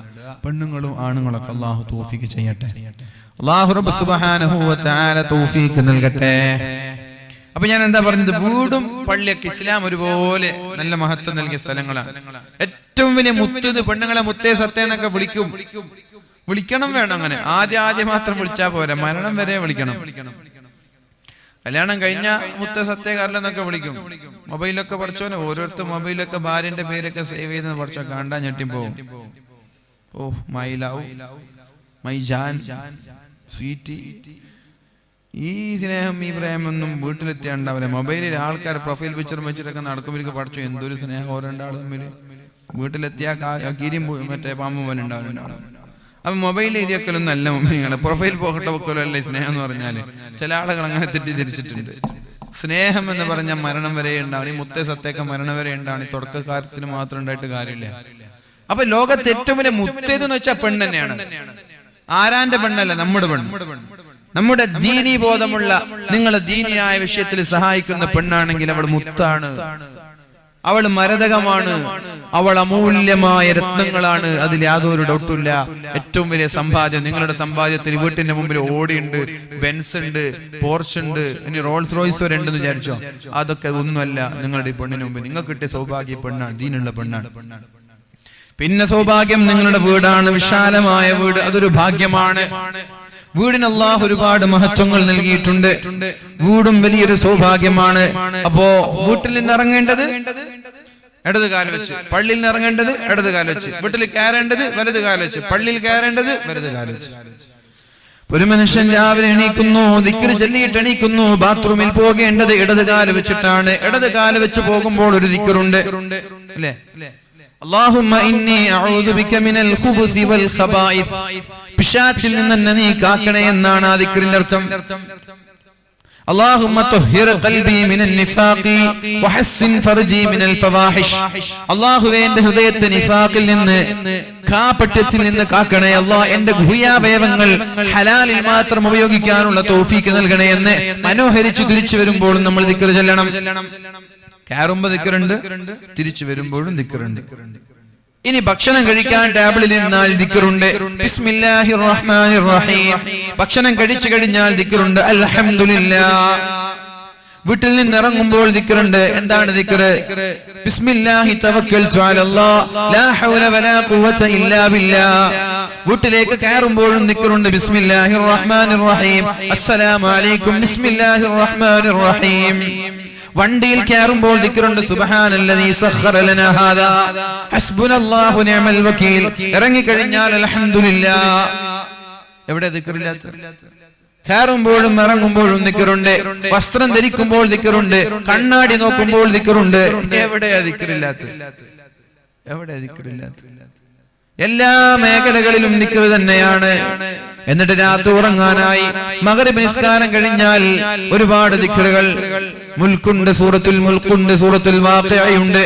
പെണ്ണുങ്ങളും ആണുങ്ങളൊക്കെ അള്ളാഹു തൗഫീഖ് ചെയ്യട്ടെ. അള്ളാഹു റബ്ബ് സുബ്ഹാനഹു വ തആല തൗഫീഖ് നൽകട്ടെ. അപ്പൊ ഞാൻ എന്താ പറഞ്ഞത്? വീടും പള്ളിയൊക്കെ ഇസ്ലാം ഒരുപോലെ നല്ല മഹത്വം നൽകിയ സ്ഥലങ്ങളാണ്. ഏറ്റവും വലിയ മുത്ത് പെണ്ണുങ്ങളെ മുത്തേ സത്തേ എന്നൊക്കെ വിളിക്കണം വേണം. അങ്ങനെ ആദ്യം മാത്രം വിളിച്ചാൽ പോരാ, മരണം വരെ വിളിക്കണം. കല്യാണം കഴിഞ്ഞ മുത്ത സത്യകാരലെന്നൊക്കെ വിളിക്കും. മൊബൈലൊക്കെ പഠിച്ചോനെ ഓരോരുത്തർ മൊബൈലൊക്കെ ഭാര്യന്റെ പേരൊക്കെ സേവ് ചെയ്തെന്ന് പഠിച്ചോ കാണാൻ ഞെട്ടിപ്പോവും. ഓ മൈ ലവ്, മൈ ജാൻ, സ്വീറ്റി. ഈ സ്നേഹം ഈ പ്രേമൊന്നും വീട്ടിലെത്തിയാണ്ടാവില്ല. മൊബൈലിൽ ആൾക്കാർ പ്രൊഫൈൽ പിക്ചർ വെച്ചിട്ടൊക്കെ നടക്കുമ്പോഴേക്ക് പഠിച്ചു എന്തൊരു സ്നേഹം ഓരോ രണ്ടാളും തമ്മിൽ. വീട്ടിലെത്തിയാ ഗിരിയും മറ്റേ പാമ്പും പോലെ ഉണ്ടാവുന്നുണ്ടാവും. അപ്പൊ മൊബൈൽ എഴുതിയൊക്കെയൊന്നും അല്ല മമ്മിങ്ങളെ, പ്രൊഫൈൽ പോകട്ടെ വെക്കലോ അല്ലേ സ്നേഹം എന്ന് പറഞ്ഞാല്. ചില ആളുകൾ അങ്ങനെ തെറ്റിദ്ധരിച്ചിട്ടുണ്ട്. സ്നേഹം എന്ന് പറഞ്ഞാൽ മരണം വരെ ഉണ്ടാവും. ഈ മുത്തേ സത്തേക്ക മരണം വരെ ഉണ്ടാവും. ഈ തുടക്കക്കാലത്തിന് മാത്രം ഉണ്ടായിട്ട് കാര്യമില്ല. അപ്പൊ ലോകത്ത് ഏറ്റവും വലിയ മുത്തേതെന്ന് വെച്ചാൽ പെണ്ണ് തന്നെയാണ്. ആരാന്റെ പെണ്ണല്ല, നമ്മുടെ പെണ്ണ്. നമ്മുടെ ദീനീ ബോധമുള്ള, നിങ്ങളെ ദീനിയായ വിഷയത്തിൽ സഹായിക്കുന്ന പെണ്ണാണെങ്കിൽ അവൾ മുത്താണ്, അവൾ മരതകമാണ്, അവൾ അമൂല്യമായ രത്നങ്ങളാണ്. അതിൽ യാതൊരു ഡൗട്ടില്ല. ഏറ്റവും വലിയ സമ്പാദ്യം നിങ്ങളുടെ സമ്പാദ്യത്തിൽ വീട്ടിന്റെ മുമ്പിൽ ഓടിയുണ്ട്, ബെൻസ് ഉണ്ട്, പോർച്ച് ഉണ്ട്, ഇനി റോൾസ് റോയ്സ് വരെ ഉണ്ടെന്ന് വിചാരിച്ചോ? അതൊക്കെ ഒന്നുമല്ല നിങ്ങളുടെ ഈ പെണ്ണിന് മുമ്പ്. നിങ്ങൾക്ക് കിട്ടിയ സൗഭാഗ്യ പെണ്ണാണ്, ദീനുള്ള പെണ്ണാണ്. പിന്നെ സൗഭാഗ്യം നിങ്ങളുടെ വീടാണ്, വിശാലമായ വീട്. അതൊരു ഭാഗ്യമാണ്. വീടിന് അല്ലാഹു ഒരുപാട് മഹത്വങ്ങൾ നൽകിയിട്ടുണ്ട്. വീടും വലിയൊരു സൗഭാഗ്യമാണ്. അപ്പോ വീട്ടിൽ നിന്ന് ഇറങ്ങേണ്ടത് ഇടത് കാല് വെച്ച്, പള്ളിയിൽ നിന്ന് ഇറങ്ങേണ്ടത് ഇടത് കാല് വെച്ച്, വീട്ടിൽ കയറേണ്ടത് വലത് കാല് വെച്ച്, പള്ളിയിൽ കയറേണ്ടത് വലത് കാല് വെച്ച്. ഒരു മനുഷ്യൻ രാവിലെ എണീക്കുന്നു, ദിക്ർ ചൊല്ലിയിട്ട് എണീക്കുന്നു, ബാത്റൂമിൽ പോകേണ്ടത് ഇടത് കാല് വെച്ചിട്ടാണ്. ഇടത് കാല് വെച്ച് പോകുമ്പോൾ ഒരു ദിക്റുണ്ട് അല്ലേ? അല്ലാഹുമ്മ ഇന്നി അഊദു ബിക മിനൽ ഖുബുസി വൽ ഖബായിസ്. പിശാചിൽ നിന്ന് നീ കാക്കണേ എന്നാണ് ആ ദിക്റിന്റെ അർത്ഥം. അല്ലാഹുമ്മ തുഹിർ ഖൽബി മിനൻ നിഫാഖി വഹസ്സിൻ ഫർജി മിനൽ ഫവാഹിഷ്. അല്ലാഹുവേ എന്റെ ഹൃദയത്തെ നിഫാഖിൽ നിന്ന്, കാപട്യത്തിൽ നിന്ന് കാക്കണേ. അല്ലാഹ് എന്റെ ഗുഹ്യാവയവങ്ങൾ ഹലാലിൽ മാത്രം ഉപയോഗിക്കാനുള്ള തൗഫീഖ് നൽകണേ എന്ന് മനോഹരിച്ചു തിരിച്ചു വരുമ്പോൾ നമ്മൾ ദിക്ർ ചൊല്ലണം. കയറുമ്പോ ദിക്റുണ്ട്, തിരിച്ചു വരുമ്പോഴും ദിക്റുണ്ട്. ഇനി ഭക്ഷണം കഴിക്കാൻ ടേബിളിൽ നിന്നാൽ ദിക്റുണ്ട്, ബിസ്മില്ലാഹിർ റഹ്മാനിർ റഹീം. ഭക്ഷണം കഴിച്ചു കഴിഞ്ഞാൽ ദിക്റുണ്ട്, അൽഹംദുലില്ലാഹ്. വീട്ടിൽ നിന്ന് ഇറങ്ങുമ്പോൾ ദിക്റുണ്ട്. എന്താണ് ദിക്ർ? ബിസ്മില്ലാഹി തവക്കൽതു അലല്ലാഹ് ലാ ഹൗല വലാ ഖുവത ഇല്ലാ ബില്ലാഹ്. വീട്ടിലേക്ക് കയറുമ്പോഴും ദിക്റുണ്ട്, ബിസ്മില്ലാഹിർ റഹ്മാനിർ റഹീം. അസ്സലാമു അലൈക്കും, ബിസ്മില്ലാഹിർ റഹ്മാനിർ റഹീം. വണ്ടിയിൽ കയറുമ്പോൾ ദിക്റുണ്ട്, സുബ്ഹാനല്ലദീ സഖറ ലനാ ഹാദാ ഹസ്ബുനല്ലാഹു നിഅമൽ വകീൽ. ഇറങ്ങി കഴിഞ്ഞാൽ അൽഹംദുലില്ലാഹ്. എവിടെ ദിക്റില്ലാത്ത? കയറുമ്പോഴും ഇറങ്ങുമ്പോഴും ദിക്റുണ്ട്. വസ്ത്രം ധരിക്കുമ്പോൾ ദിക്റുണ്ട്, കണ്ണാടി നോക്കുമ്പോൾ ദിക്റുണ്ട്. എവിടെയാ ദിക്റില്ലാത്ത? എവിടെ ദിക്റില്ലാത്ത? എല്ലാ മേഖലകളിലും ദിക്ർ തന്നെയാണ്. എന്നിട്ട് രാത്രി ഉറങ്ങാനായി മഗ്രിബ് നിസ്കാരം കഴിഞ്ഞാൽ ഒരുപാട് ദിക്റുകൾ. മുൽക്കുണ്ട്, സൂറത്തുൽ മുൽക്കുണ്ട്, സൂറത്തുൽ വാഖിഅയുണ്ട്.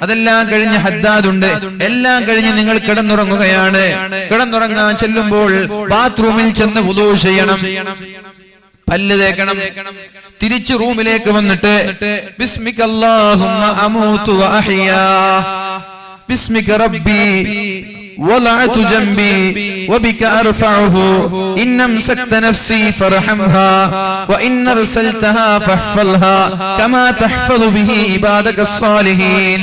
അതെല്ലാം കഴിഞ്ഞ് ഹദ്ദാദുണ്ട്. എല്ലാം കഴിഞ്ഞ് നിങ്ങൾ കിടന്നുറങ്ങുകയാണ്. കിടന്നുറങ്ങാൻ ചെല്ലുമ്പോൾ ബാത്റൂമിൽ ചെന്ന് വുളൂ ചെയ്യണം, പല്ല് തേക്കണം. തിരിച്ച് റൂമിലേക്ക് വന്നിട്ട് ബിസ്മിക അല്ലാഹുമ്മ അമൂതു വ അഹ്യാ ബിസ്മിക റബ്ബി വലഅതു ജംബി വബിക അർഫഉഹു ഇൻ അംസക്ത നഫ്സി ഫർഹംഹാ വഇൻ അർസൽതഹാ ഫഹ്ഫൽഹാ കമാ തഹ്ഫളു ബിഹി ഇബാദക الصالحين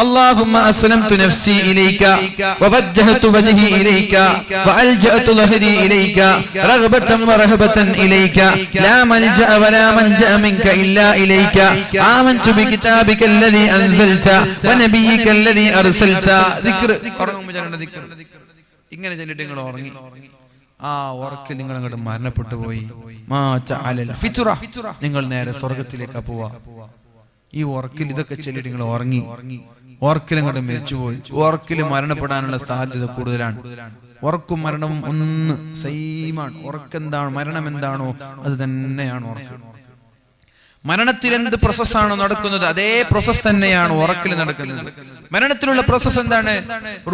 اللهم أسلمت نفسي إليك ووجهت وجهي إليك وألجأت ظهري إليك رغبة ورهبة إليك لا ملجأ ولا منجأ منك إلا إليك آمنت بكتابك الذي أنزلت ونبيك الذي أرسلت ذكر ഇങ്ങനെ ചൊല്ലിട്ട് നിങ്ങൾ ഉറങ്ങി. ആ ഉറക്കിൽ നിങ്ങൾ അങ്ങോട്ട് മരണപ്പെട്ടു പോയി. നിങ്ങൾ നേരെ സ്വർഗത്തിലേക്ക് പോവാ. ഈ ഉറക്കിൽ ഇതൊക്കെ ചൊല്ലിട്ട് നിങ്ങൾ ഉറങ്ങി. ഓർക്കിലും അങ്ങോട്ട് മരിച്ചുപോയി. ഓർക്കിൽ മരണപ്പെടാനുള്ള സാധ്യത കൂടുതലാണ്. ഉറക്കും മരണവും ഒന്ന് സെയിമാണ്. ഉറക്കെന്താണോ മരണം എന്താണോ അത് തന്നെയാണ് ഉറക്കം. മരണത്തിൽ എന്ത് പ്രോസസ്സാണോ നടക്കുന്നത് അതേ പ്രോസസ് തന്നെയാണ് ഉറക്കിൽ നടക്കുന്നത്. മരണത്തിലുള്ള പ്രോസസ് എന്താണ്?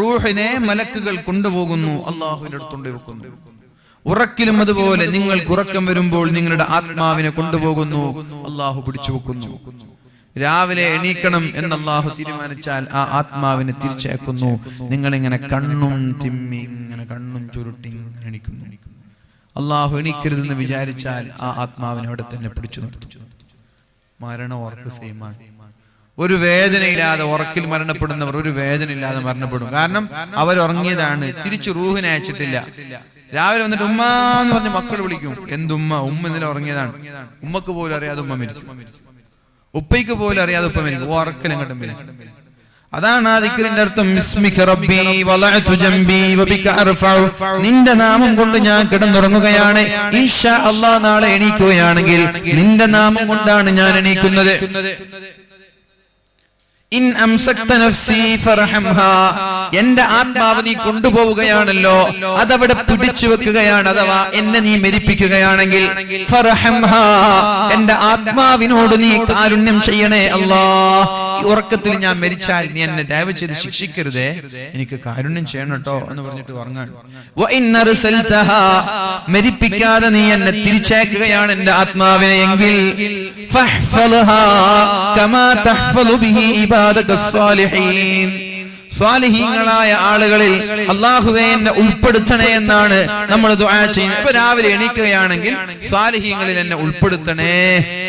റൂഹിനെ മലക്കുകൾ കൊണ്ടുപോകുന്നു, അള്ളാഹുവിന്റെ അടുത്തുകൊണ്ട് വെക്കുന്നു. ഉറക്കിലും അതുപോലെ നിങ്ങൾക്ക് ഉറക്കം വരുമ്പോൾ നിങ്ങളുടെ ആത്മാവിനെ കൊണ്ടുപോകുന്നു, അള്ളാഹു പിടിച്ചു വെക്കുന്നു. രാവിലെ എണീക്കണം എന്ന് അല്ലാഹു തീരുമാനിച്ചാൽ ആ ആത്മാവിനെ തിരിച്ചേക്കുന്നു. നിങ്ങളിങ്ങനെ കണ്ണും തിമ്മി ഇങ്ങനെ കണ്ണും ചുരുട്ടി എണീക്കുന്നു. അല്ലാഹു എണീക്കരുതെന്ന് വിചാരിച്ചാൽ ആ ആത്മാവിനെ അവിടെ തന്നെ പിടിച്ചു നിർത്തും. മരണം ഉറക്ക് സെയിമാണ്. ഒരു വേദനയില്ലാതെ ഉറക്കിൽ മരണപ്പെടുന്നവർ ഒരു വേദന ഇല്ലാതെ മരണപ്പെടും. കാരണം അവരുറങ്ങിയതാണ്, തിരിച്ചു റൂഹിനെ അയച്ചിട്ടില്ല. രാവിലെ വന്നിട്ട് ഉമ്മ എന്ന് പറഞ്ഞ് മക്കൾ വിളിക്കും. എന്തുമ്മ? ഉമ്മ ഇന്നലെ ഉറങ്ങിയതാണ്. ഉമ്മക്ക് പോലും അറിയാതെ ഉമ്മ മരിക്കും. ഉപ്പയ്ക്ക് പോലും അറിയാതെ ഉപ്പ മരിക്കും. ഉറക്കലങ്ങോട്ടും വരും. അതാണ് ആ ദിക്റിന്റെ അർത്ഥം. നിന്റെ നാമം കൊണ്ട് ഞാൻ കിടന്നുറങ്ങുകയാണ്. ഇൻഷാ അല്ലാഹ് നാളെ എണീക്കുകയാണെങ്കിൽ നിന്റെ നാമം കൊണ്ടാണ് ഞാൻ എണീക്കുന്നത്. ഇൻ അംസക്ത നഫ്സി ഫർഹംഹാ, എന്റെ ആത്മാവ് നീ കൊണ്ടുപോവുകയാണല്ലോ, അതവിടെ പിടിച്ചു വെക്കുകയാണ്. അഥവാ എന്നെ നീ മരിപ്പിക്കുകയാണെങ്കിൽ ഫർഹംഹാ, എന്റെ ആത്മാവിനോട് നീ കാരുണ്യം ചെയ്യണേ അല്ലാഹ്. ഈ ഉറക്കത്തിൽ ഞാൻ മരിച്ചാൽ നീ എന്നെ ദയവ് ചെയ്ത് ശിക്ഷിക്കരുതേ, എനിക്ക് കാരുണ്യം ചെയ്യണം കേട്ടോ എന്ന് പറഞ്ഞിട്ട് ഉറങ്ങാൻ. വഇൻ അർസൽതഹാ, മരിപ്പിക്കാതെ നീ എന്നെ തിരിച്ചയക്കുകയാണ് എന്റെ ആത്മാവിനെ എങ്കിൽ ഫഹ്ഫൽഹാ കമാ തഹ്ഫലു ബിഹി ഇബാദക الصالحين. സ്വാലിഹീങ്ങളായ ആളുകളിൽ അല്ലാഹുവേ എന്നെ ഉൾപ്പെടുത്തണേ എന്നാണ് നമ്മൾ ദുആ ചെയ്യുന്നത്. ഇപ്പൊ രാവിലെ എണീക്കുകയാണെങ്കിൽ സ്വാലിഹീങ്ങളിൽ എന്നെ ഉൾപ്പെടുത്തണേ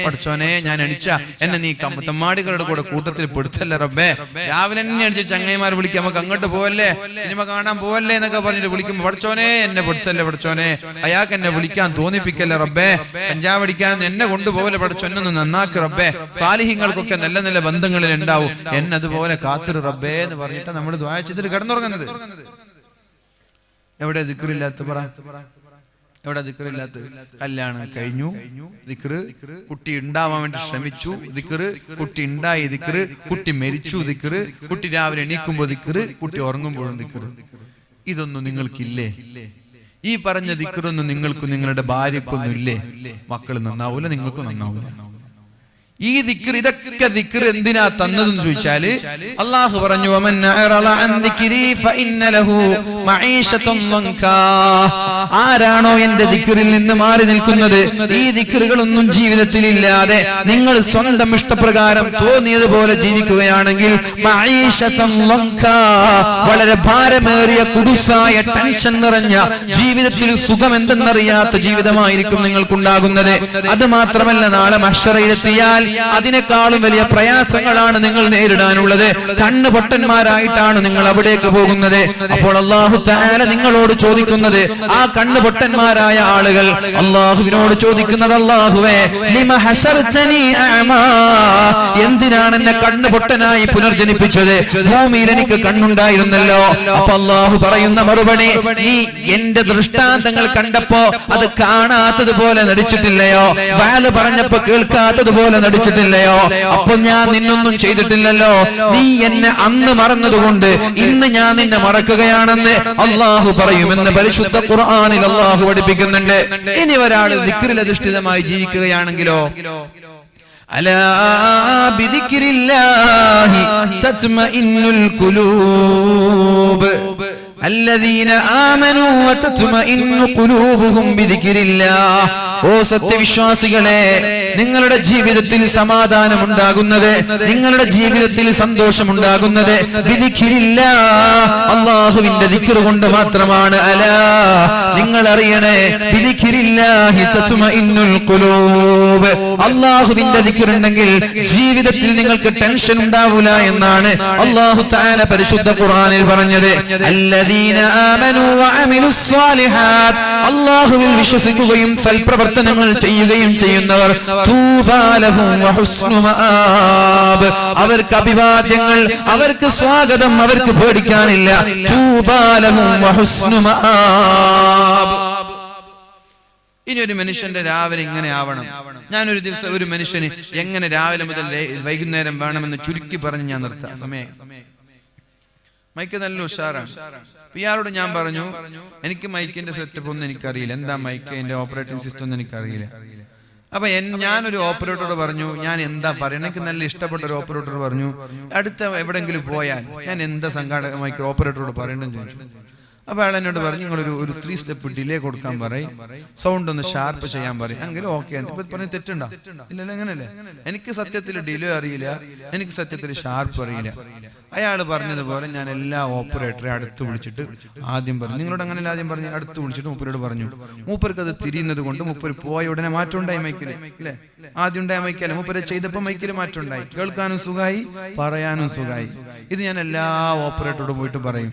പഠിച്ചോനെ. ഞാൻ എണിച്ച എന്നെ നീ കമ്മത്തമ്മാടികളുടെ കൂടെ കൂട്ടത്തിൽ പെടുത്തല്ലേ റബ്ബേ. രാവിലെ തന്നെ എണിച്ച് ചങ്ങായിമാർ വിളിക്കാം, നമുക്ക് അങ്ങോട്ട് പോവല്ലേ, സിനിമ കാണാൻ പോവല്ലേ എന്നൊക്കെ പറഞ്ഞിട്ട് വിളിക്കുമ്പോൾ പഠിച്ചോനെ എന്നെ പെടുത്തല്ലേ പഠിച്ചോനെ, അയാൾക്ക് എന്നെ വിളിക്കാൻ തോന്നിപ്പിക്കല്ലേ റബ്ബേ, കഞ്ചാവ് അടിക്കാൻ എന്നെ കൊണ്ടുപോകല്ലേ പഠിച്ചോനെ, ഒന്ന് നന്നാക്കി റബ്ബേ. സ്വാലിഹീങ്ങൾക്കൊക്കെ നല്ല നല്ല ബന്ധങ്ങളിൽ ഉണ്ടാവും, എന്നെ അതുപോലെ കാത്തിരു റബ്ബേ എന്ന് പറഞ്ഞിട്ട് നമ്മൾ ദുആ ചെയ്തിട്ട് കിടന്നുറങ്ങുന്നത്. എവിടെ ദിക്റില്ലാത്ത പറ? എവിടെ ദിക്റില്ലാത്ത? കല്യാണം കഴിഞ്ഞു ദിക്റ്, കുട്ടി ഉണ്ടാവാൻ വേണ്ടി ശ്രമിച്ചു ദിക്റ്, കുട്ടി ഉണ്ടായി ദിക്റ്, കുട്ടി മരിച്ചു ദിക്റ്, കുട്ടി രാവിലെ എണീക്കുമ്പോ ദിക്റ്, കുട്ടി ഉറങ്ങുമ്പോഴും ദിക്റ്. ഇതൊന്നും നിങ്ങൾക്കില്ലേ? ഈ പറഞ്ഞ ദിക്റൊന്നും നിങ്ങൾക്കും നിങ്ങളുടെ ഭാര്യക്കൊന്നും ഇല്ലേ? മക്കൾ നന്നാവൂല, നിങ്ങൾക്കും നന്നാവൂല. ഈ ദിക്ർ, ഇതൊക്കെ ദിക്ർ എന്തിനാ തന്നതെന്ന് ചോദിച്ചാല് അല്ലാഹു പറഞ്ഞു, ആരാണോ എന്റെ ദിക്റിൽ നിന്ന് മാറി നിൽക്കുന്നത്, ഈ ദിക്റുകളൊന്നും ജീവിതത്തിൽ ഇല്ലാതെ നിങ്ങൾ സ്വന്തം ഇഷ്ടപ്രകാരം തോന്നിയതുപോലെ ജീവിക്കുകയാണെങ്കിൽ വളരെ ഭാരമേറിയ കുടുസായ ടെൻഷൻ നിറഞ്ഞ ജീവിതത്തിൽ സുഖം എന്തെന്നറിയാത്ത ജീവിതമായിരിക്കും നിങ്ങൾക്കുണ്ടാകുന്നത്. അത് മാത്രമല്ല, നാളെ മഹ്ശറയിലെത്തിയാൽ അതിനേക്കാളും വലിയ പ്രയാസങ്ങളാണ് നിങ്ങൾ നേരിടാനുള്ളത്. കണ്ണ് പൊട്ടന്മാരായിട്ടാണ് നിങ്ങൾ അവിടേക്ക് പോകുന്നത്. അപ്പോൾ അല്ലാഹു തആല നിങ്ങളോട് ചോദിക്കുന്നത്, ആ കണ്ണ് പൊട്ടന്മാരായ ആളുകൾ അല്ലാഹുവിനോട് ചോദിക്കുന്നത്, അല്ലാഹുവേ ലിമ ഹസർതനി അഅമാ, എന്തിനാണ് എന്നെ കണ്ണ് പൊട്ടനായി പുനർജനിപ്പിച്ചത്? ഭൂമിയിൽ എനിക്ക് കണ്ണുണ്ടായിരുന്നല്ലോ. അപ്പോൾ അല്ലാഹു പറയുന്ന മറുപടി, നീ എന്റെ ദൃഷ്ടാന്തങ്ങൾ കണ്ടപ്പോ അത് കാണാത്തതുപോലെ നടിച്ചിട്ടില്ലയോ? വഅല് പറഞ്ഞപ്പോ കേൾക്കാത്തതുപോലെ നടിച്ചിട്ടില്ലയോ? അപ്പോൾ ഞാൻ നിന്നൊന്നും ചെയ്തിട്ടില്ലല്ലോ. നീ എന്നെ അന്ന് മറന്നതുകൊണ്ട് ഇന്ന് ഞാൻ നിന്നെ മറക്കുകയാണെന്ന് അല്ലാഹു പറയുമെന്ന് പരിശുദ്ധ ഖുർആനിൽ അല്ലാഹു പഠിപ്പിക്കുന്നുണ്ട്. ഇനി ഒരാൾ ദിക്റിൽ അധിഷ്ഠിതമായി ജീവിക്കുകയാണെങ്കിലോ, അലാ ബിദിക്രില്ലാഹി തത്മഇന്നുൽ ഖുലൂബ് الذين آمنوا وتطمئن قلوبهم بذكر الله. ഓ സത്യവിശ്വാസികളെ, നിങ്ങളുടെ ജീവിതത്തിൽ സമാധാനം ഉണ്ടാകുന്നത്, നിങ്ങളുടെ ജീവിതത്തിൽ സന്തോഷം ഉണ്ടാകുന്നത് അല്ലാഹുവിന്റെ ദിക്ർ കൊണ്ട് മാത്രമാണ്. അലാ നിങ്ങൾ അറിയണേ, ബിദിക്രില്ലാഹി തത്മഇന്നുൽ ഖുലൂബ്. അല്ലാഹുവിന്റെ ദിക്ർ ഉണ്ടെങ്കിൽ ജീവിതത്തിൽ നിങ്ങൾക്ക് ടെൻഷൻ ഉണ്ടാവില്ല എന്നാണ് അല്ലാഹു തആല പരിശുദ്ധ ഖുർആനിൽ പറഞ്ഞത്. അല്ലദീന ആമനൂ വഅമിലുസ് സ്വാലിഹാത്ത്, അല്ലാഹുവിൽ വിശ്വസിക്കുകയും സൽപ്രവർത്തനങ്ങൾ ചെയ്യുകയും ചെയ്യുന്നവർ, തൂബാ ലഹും വഹുസ്നു മആബ്, അവർക്ക് അഭിവാദ്യങ്ങൾ, അവർക്ക് സ്വാഗതം, അവർക്ക് പേടിക്കാനില്ല. തൂബാ ലഹും വഹുസ്നു മആബ്. ഇനി ഒരു മനുഷ്യന്റെ രാവിലെ ഇങ്ങനെ ആവണം. ഞാനൊരു ദിവസം ഒരു മനുഷ്യന് എങ്ങനെ രാവിലെ മുതൽ വൈകുന്നേരം വേണമെന്ന് ചുരുക്കി പറഞ്ഞ് ഞാൻ നിർത്താം. സമയം മൈക്ക് നല്ല ഉഷാറാണ്. ഇയാളോട് ഞാൻ പറഞ്ഞു, എനിക്ക് മൈക്കിന്റെ സെറ്റപ്പ് ഒന്നും എനിക്കറിയില്ല, എന്താ മൈക്ക് എന്റെ ഓപ്പറേറ്റിംഗ് സിസ്റ്റം ഒന്നും എനിക്കറിയില്ല. അപ്പൊ ഞാനൊരു ഓപ്പറേറ്ററോട് പറഞ്ഞു, ഞാൻ എന്താ പറയണ, എനിക്ക് നല്ല ഇഷ്ടപ്പെട്ട ഒരു ഓപ്പറേറ്റർ പറഞ്ഞു, അടുത്ത എവിടെങ്കിലും പോയാൽ ഞാൻ എന്താ സംഘാടക മൈക്ക് ഓപ്പറേറ്ററോട് പറയണ്ടെന്ന് ചോദിച്ചു. അപ്പൊ അയാൾ എന്നോട് പറഞ്ഞു, നിങ്ങളൊരു 3 സ്റ്റെപ്പ് ഡിലേ കൊടുക്കാൻ പറയും, സൗണ്ട് ഒന്ന് ഷാർപ്പ് ചെയ്യാൻ പറയും, എങ്കിലും ഓക്കെ. പറഞ്ഞ് തെറ്റുണ്ടോ? ഇല്ലല്ലോ, അങ്ങനല്ലേ. എനിക്ക് സത്യത്തിൽ ഡിലേ അറിയില്ല, എനിക്ക് സത്യത്തിൽ ഷാർപ്പ് അറിയില്ല. അയാൾ പറഞ്ഞതുപോലെ ഞാൻ എല്ലാ ഓപ്പറേറ്ററെ അടുത്ത് വിളിച്ചിട്ട് ആദ്യം പറഞ്ഞു, നിങ്ങളോട് അങ്ങനെ ആദ്യം പറഞ്ഞു, അടുത്ത് വിളിച്ചിട്ട് മൂപ്പരോട് പറഞ്ഞു. മൂപ്പർക്ക് അത് തിരിയുന്നത് കൊണ്ട് മൂപ്പര് പോയ ഉടനെ മാറ്റം ഉണ്ടായി മൈക്കില്, അല്ലെ? ആദ്യം ഉണ്ടായ മൈക്കല്ല, മൂപ്പര് ചെയ്തപ്പോ മൈക്കില് മാറ്റം ഉണ്ടായി, കേൾക്കാനും സുഖമായി, പറയാനും സുഖമായി. ഇത് ഞാൻ എല്ലാ ഓപ്പറേറ്ററോടും പോയിട്ട് പറയും.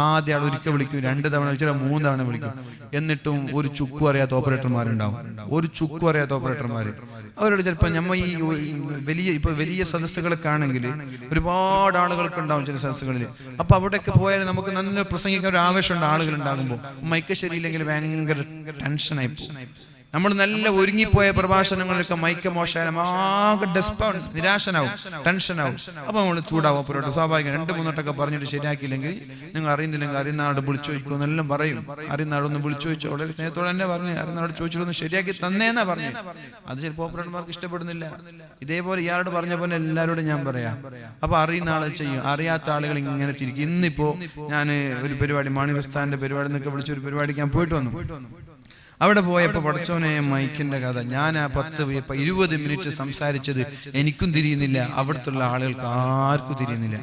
ആദ്യം ആൾ ഒരിക്കൽ വിളിക്കും, 2 തവണ വിളിച്ചാൽ 3 തവണ വിളിക്കും. എന്നിട്ടും ഒരു ചുക്കും അറിയാത്ത ഓപ്പറേറ്റർമാരുണ്ടാവും, ഒരു ചുക്കും അറിയാത്ത ഓപ്പറേറ്റർമാര്. അവരോട് ചിലപ്പോൾ നമ്മ ഈ വലിയ സദസ്സുകളൊക്കെ ആണെങ്കിൽ ഒരുപാട് ആളുകൾക്ക് ഉണ്ടാവും ചില സദസ്സുകളിൽ. അപ്പൊ അവിടെയൊക്കെ പോയാൽ നമുക്ക് നല്ല പ്രസംഗിക്കാൻ ഒരു ആവേശമുണ്ട്. ആളുകൾ ഉണ്ടാകുമ്പോൾ മൈക്ക് ശരിയില്ലെങ്കിൽ ഭയങ്കര ടെൻഷനായി പോകും. നമ്മൾ നല്ല ഒരുങ്ങിപ്പോയ പ്രഭാഷണങ്ങളിലൊക്കെ മൈക്ക് മോശമായാലും ആകെ നിരാശനാവും, ടെൻഷനാവും. അപ്പൊ നമ്മൾ ചൂടാവും. അപ്പോഴോട്ട് സ്വാഭാവികം 2-3 വട്ടമൊക്കെ പറഞ്ഞിട്ട് ശരിയാക്കിയില്ലെങ്കിൽ, നിങ്ങൾ അറിയുന്നില്ലെങ്കിൽ അറിയുന്ന ആളോട് വിളിച്ചു ചോദിക്കുമോ എന്നെല്ലാം പറയും. അറിയുന്ന ആളൊന്ന് വിളിച്ചു ചോദിച്ചോ, വളരെ സ്നേഹത്തോടെ തന്നെ പറഞ്ഞു, അറിയുന്ന ആളോട് ചോദിച്ചിട്ടൊന്ന് ശരിയാക്കി തന്നേന്നാ പറഞ്ഞു. അത് ചിലപ്പോൾ ഓപ്പറേറ്റർമാർക്ക് ഇഷ്ടപ്പെടുന്നില്ല. ഇതേപോലെ ഇയാളോട് പറഞ്ഞ പോലെ എല്ലാവരോടും ഞാൻ പറയാം. അപ്പൊ അറിയുന്ന ആളെ ചെയ്യും, അറിയാത്ത ആളുകൾ ഇങ്ങനെ ചിരിക്കും. ഇന്നിപ്പോ ഞാൻ ഒരു പരിപാടി, മാണിവസ്ഥാന്റെ പരിപാടി എന്നൊക്കെ വിളിച്ചൊരു പരിപാടിക്ക് ഞാൻ പോയിട്ട് വന്നു. അവിടെ പോയപ്പോ പടച്ചോനെ മൈക്കിന്റെ കഥ, ഞാൻ ആ 10-20 മിനിറ്റ് സംസാരിച്ചത് എനിക്കും തിരിയുന്നില്ല, അവിടുത്തെ ആളുകൾക്ക് ആർക്കും തിരിയുന്നില്ല.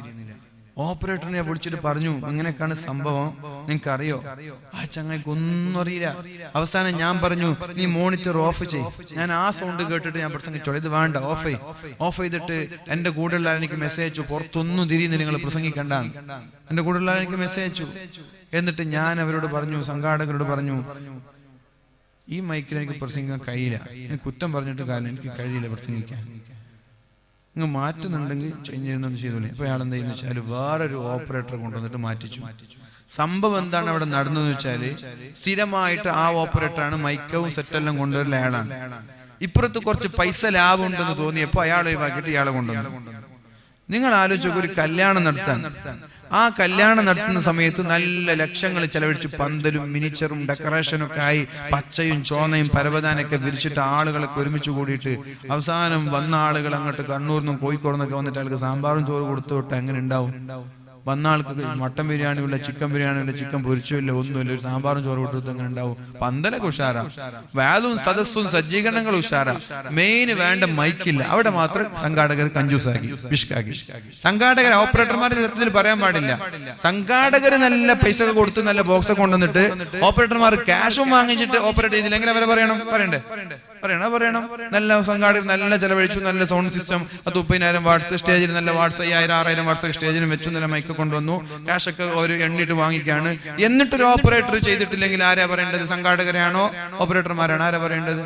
ഓപ്പറേറ്ററിനെ വിളിച്ചിട്ട് പറഞ്ഞു, ഇങ്ങനെയൊക്കെയാണ് സംഭവം, നിങ്ങൾക്ക് അറിയോ? ആ ചങ്ങായിക്ക് ഒന്നും അറിയില്ല. അവസാനം ഞാൻ പറഞ്ഞു, നീ മോണിറ്റർ ഓഫ് ചെയ്യും. ഞാൻ ആ സൗണ്ട് കേട്ടിട്ട് ഞാൻ പ്രസംഗിച്ചോ, ഇത് വേണ്ട, ഓഫ് ചെയ്തിട്ട് എന്റെ കൂടെയുള്ള എനിക്ക് മെസ്സേജ് അയച്ചു, പുറത്തൊന്നും തിരിയുന്നില്ല, നിങ്ങൾ പ്രസംഗിക്കണ്ട. എന്റെ കൂടെയുള്ള എനിക്ക് മെസ്സേജ് അയച്ചു. എന്നിട്ട് ഞാൻ അവരോട് പറഞ്ഞു, സംഘാടകരോട് പറഞ്ഞു, ഈ മൈക്കിൽ എനിക്ക് പ്രസംഗിക്കാൻ കഴിയില്ല, എനിക്ക് കുറ്റം പറഞ്ഞിട്ട് കാര്യം, എനിക്ക് കഴിയില്ല പ്രസംഗിക്കാൻ, നിങ്ങൾ മാറ്റുന്നുണ്ടെങ്കിൽ ചേഞ്ച് ചെയ്യുന്നൊന്നും ചെയ്തോളൂ. അപ്പൊ അയാൾ എന്താ ചെയ്യുന്ന വെച്ചാൽ വേറൊരു ഓപ്പറേറ്ററെ കൊണ്ടുവന്നിട്ട് മാറ്റിച്ചു. സംഭവം എന്താണ് അവിടെ നടന്നതെന്ന് വെച്ചാല്, സ്ഥിരമായിട്ട് ആ ഓപ്പറേറ്ററാണ് മൈക്കവും സെറ്റെല്ലാം കൊണ്ടുവരുന്ന അയാളാണ്. ഇപ്പുറത്ത് കുറച്ച് പൈസ ലാഭം ഉണ്ടെന്ന് തോന്നിയപ്പോ അയാളെ ഒഴിവാക്കിയിട്ട് ഇയാളെ കൊണ്ടുവന്നു. നിങ്ങൾ ആലോചിച്ച് ഒരു കല്യാണം നടത്താൻ, ആ കല്യാണം നടത്തുന്ന സമയത്ത് നല്ല ലക്ഷങ്ങൾ ചെലവഴിച്ച് പന്തലും മിനിച്ചറും ഡെക്കറേഷനും ഒക്കെ ആയി, പച്ചയും ചോന്നയും പരവതാനൊക്കെ വിരിച്ചിട്ട് ആളുകളൊക്കെ ഒരുമിച്ച് കൂടിയിട്ട് അവസാനം വന്ന ആളുകൾ അങ്ങോട്ട് കണ്ണൂരിന്നും കോഴിക്കോടുന്നൊക്കെ വന്നിട്ട് ആൾക്ക് സാമ്പാറും ചോറ് കൊടുത്തു വിട്ട് എങ്ങനെ ഉണ്ടാവും? വന്ന ആൾക്ക് മട്ടൻ ബിരിയാണിയുള്ള, ചിക്കൻ ബിരിയാണിയുള്ള, ചിക്കൻ പൊരിച്ചില്ല, ഒന്നുമില്ല, ഒരു സാമ്പാറും ചോറ് കൊടുത്തു അങ്ങനെ ഉണ്ടാവും. പന്തലൊക്കെ ഉഷാറാ, വാലും സദസ്സും സജ്ജീകരണങ്ങളും ഉഷാറാ. മെയിന് വേണ്ട മൈക്കില്ല. അവിടെ മാത്രം സംഘാടകർ കഞ്ചൂസാക്കി, പിഷ്കാക്കി. സംഘാടകർ ഓപ്പറേറ്റർമാരുടെ സത്യത്തിൽ പറയാൻ പാടില്ല. സംഘാടകർ നല്ല പൈസ കൊടുത്ത് നല്ല ബോക്സ് കൊണ്ടുവന്നിട്ട് ഓപ്പറേറ്റർമാർ ക്യാഷും വാങ്ങിച്ചിട്ട് ഓപ്പറേറ്റ് ചെയ്തില്ലെങ്കിൽ അവരെ പറയണം. നല്ല സംഘാടകർ നല്ല ചെലവഴിച്ചു, നല്ല സൗണ്ട് സിസ്റ്റം, 30,000 വാട്ട്സ് സ്റ്റേജിൽ, നല്ല വാട്ട്സ് 5,000-6,000 വാട്ട്സ് സ്റ്റേജിലും വെച്ചു, നല്ല മൈക്ക് കൊണ്ടുവന്നു, ക്യാഷൊക്കെ ഒരു എണ്ണിട്ട് വാങ്ങിക്കാണ്. എന്നിട്ടൊരു ഓപ്പറേറ്റർ ചെയ്തിട്ടില്ലെങ്കിൽ ആരാ പറയേണ്ടത്? സംഘാടകരെയാണോ ഓപ്പറേറ്റർമാരാണോ? ആരാ പറയേണ്ടത്?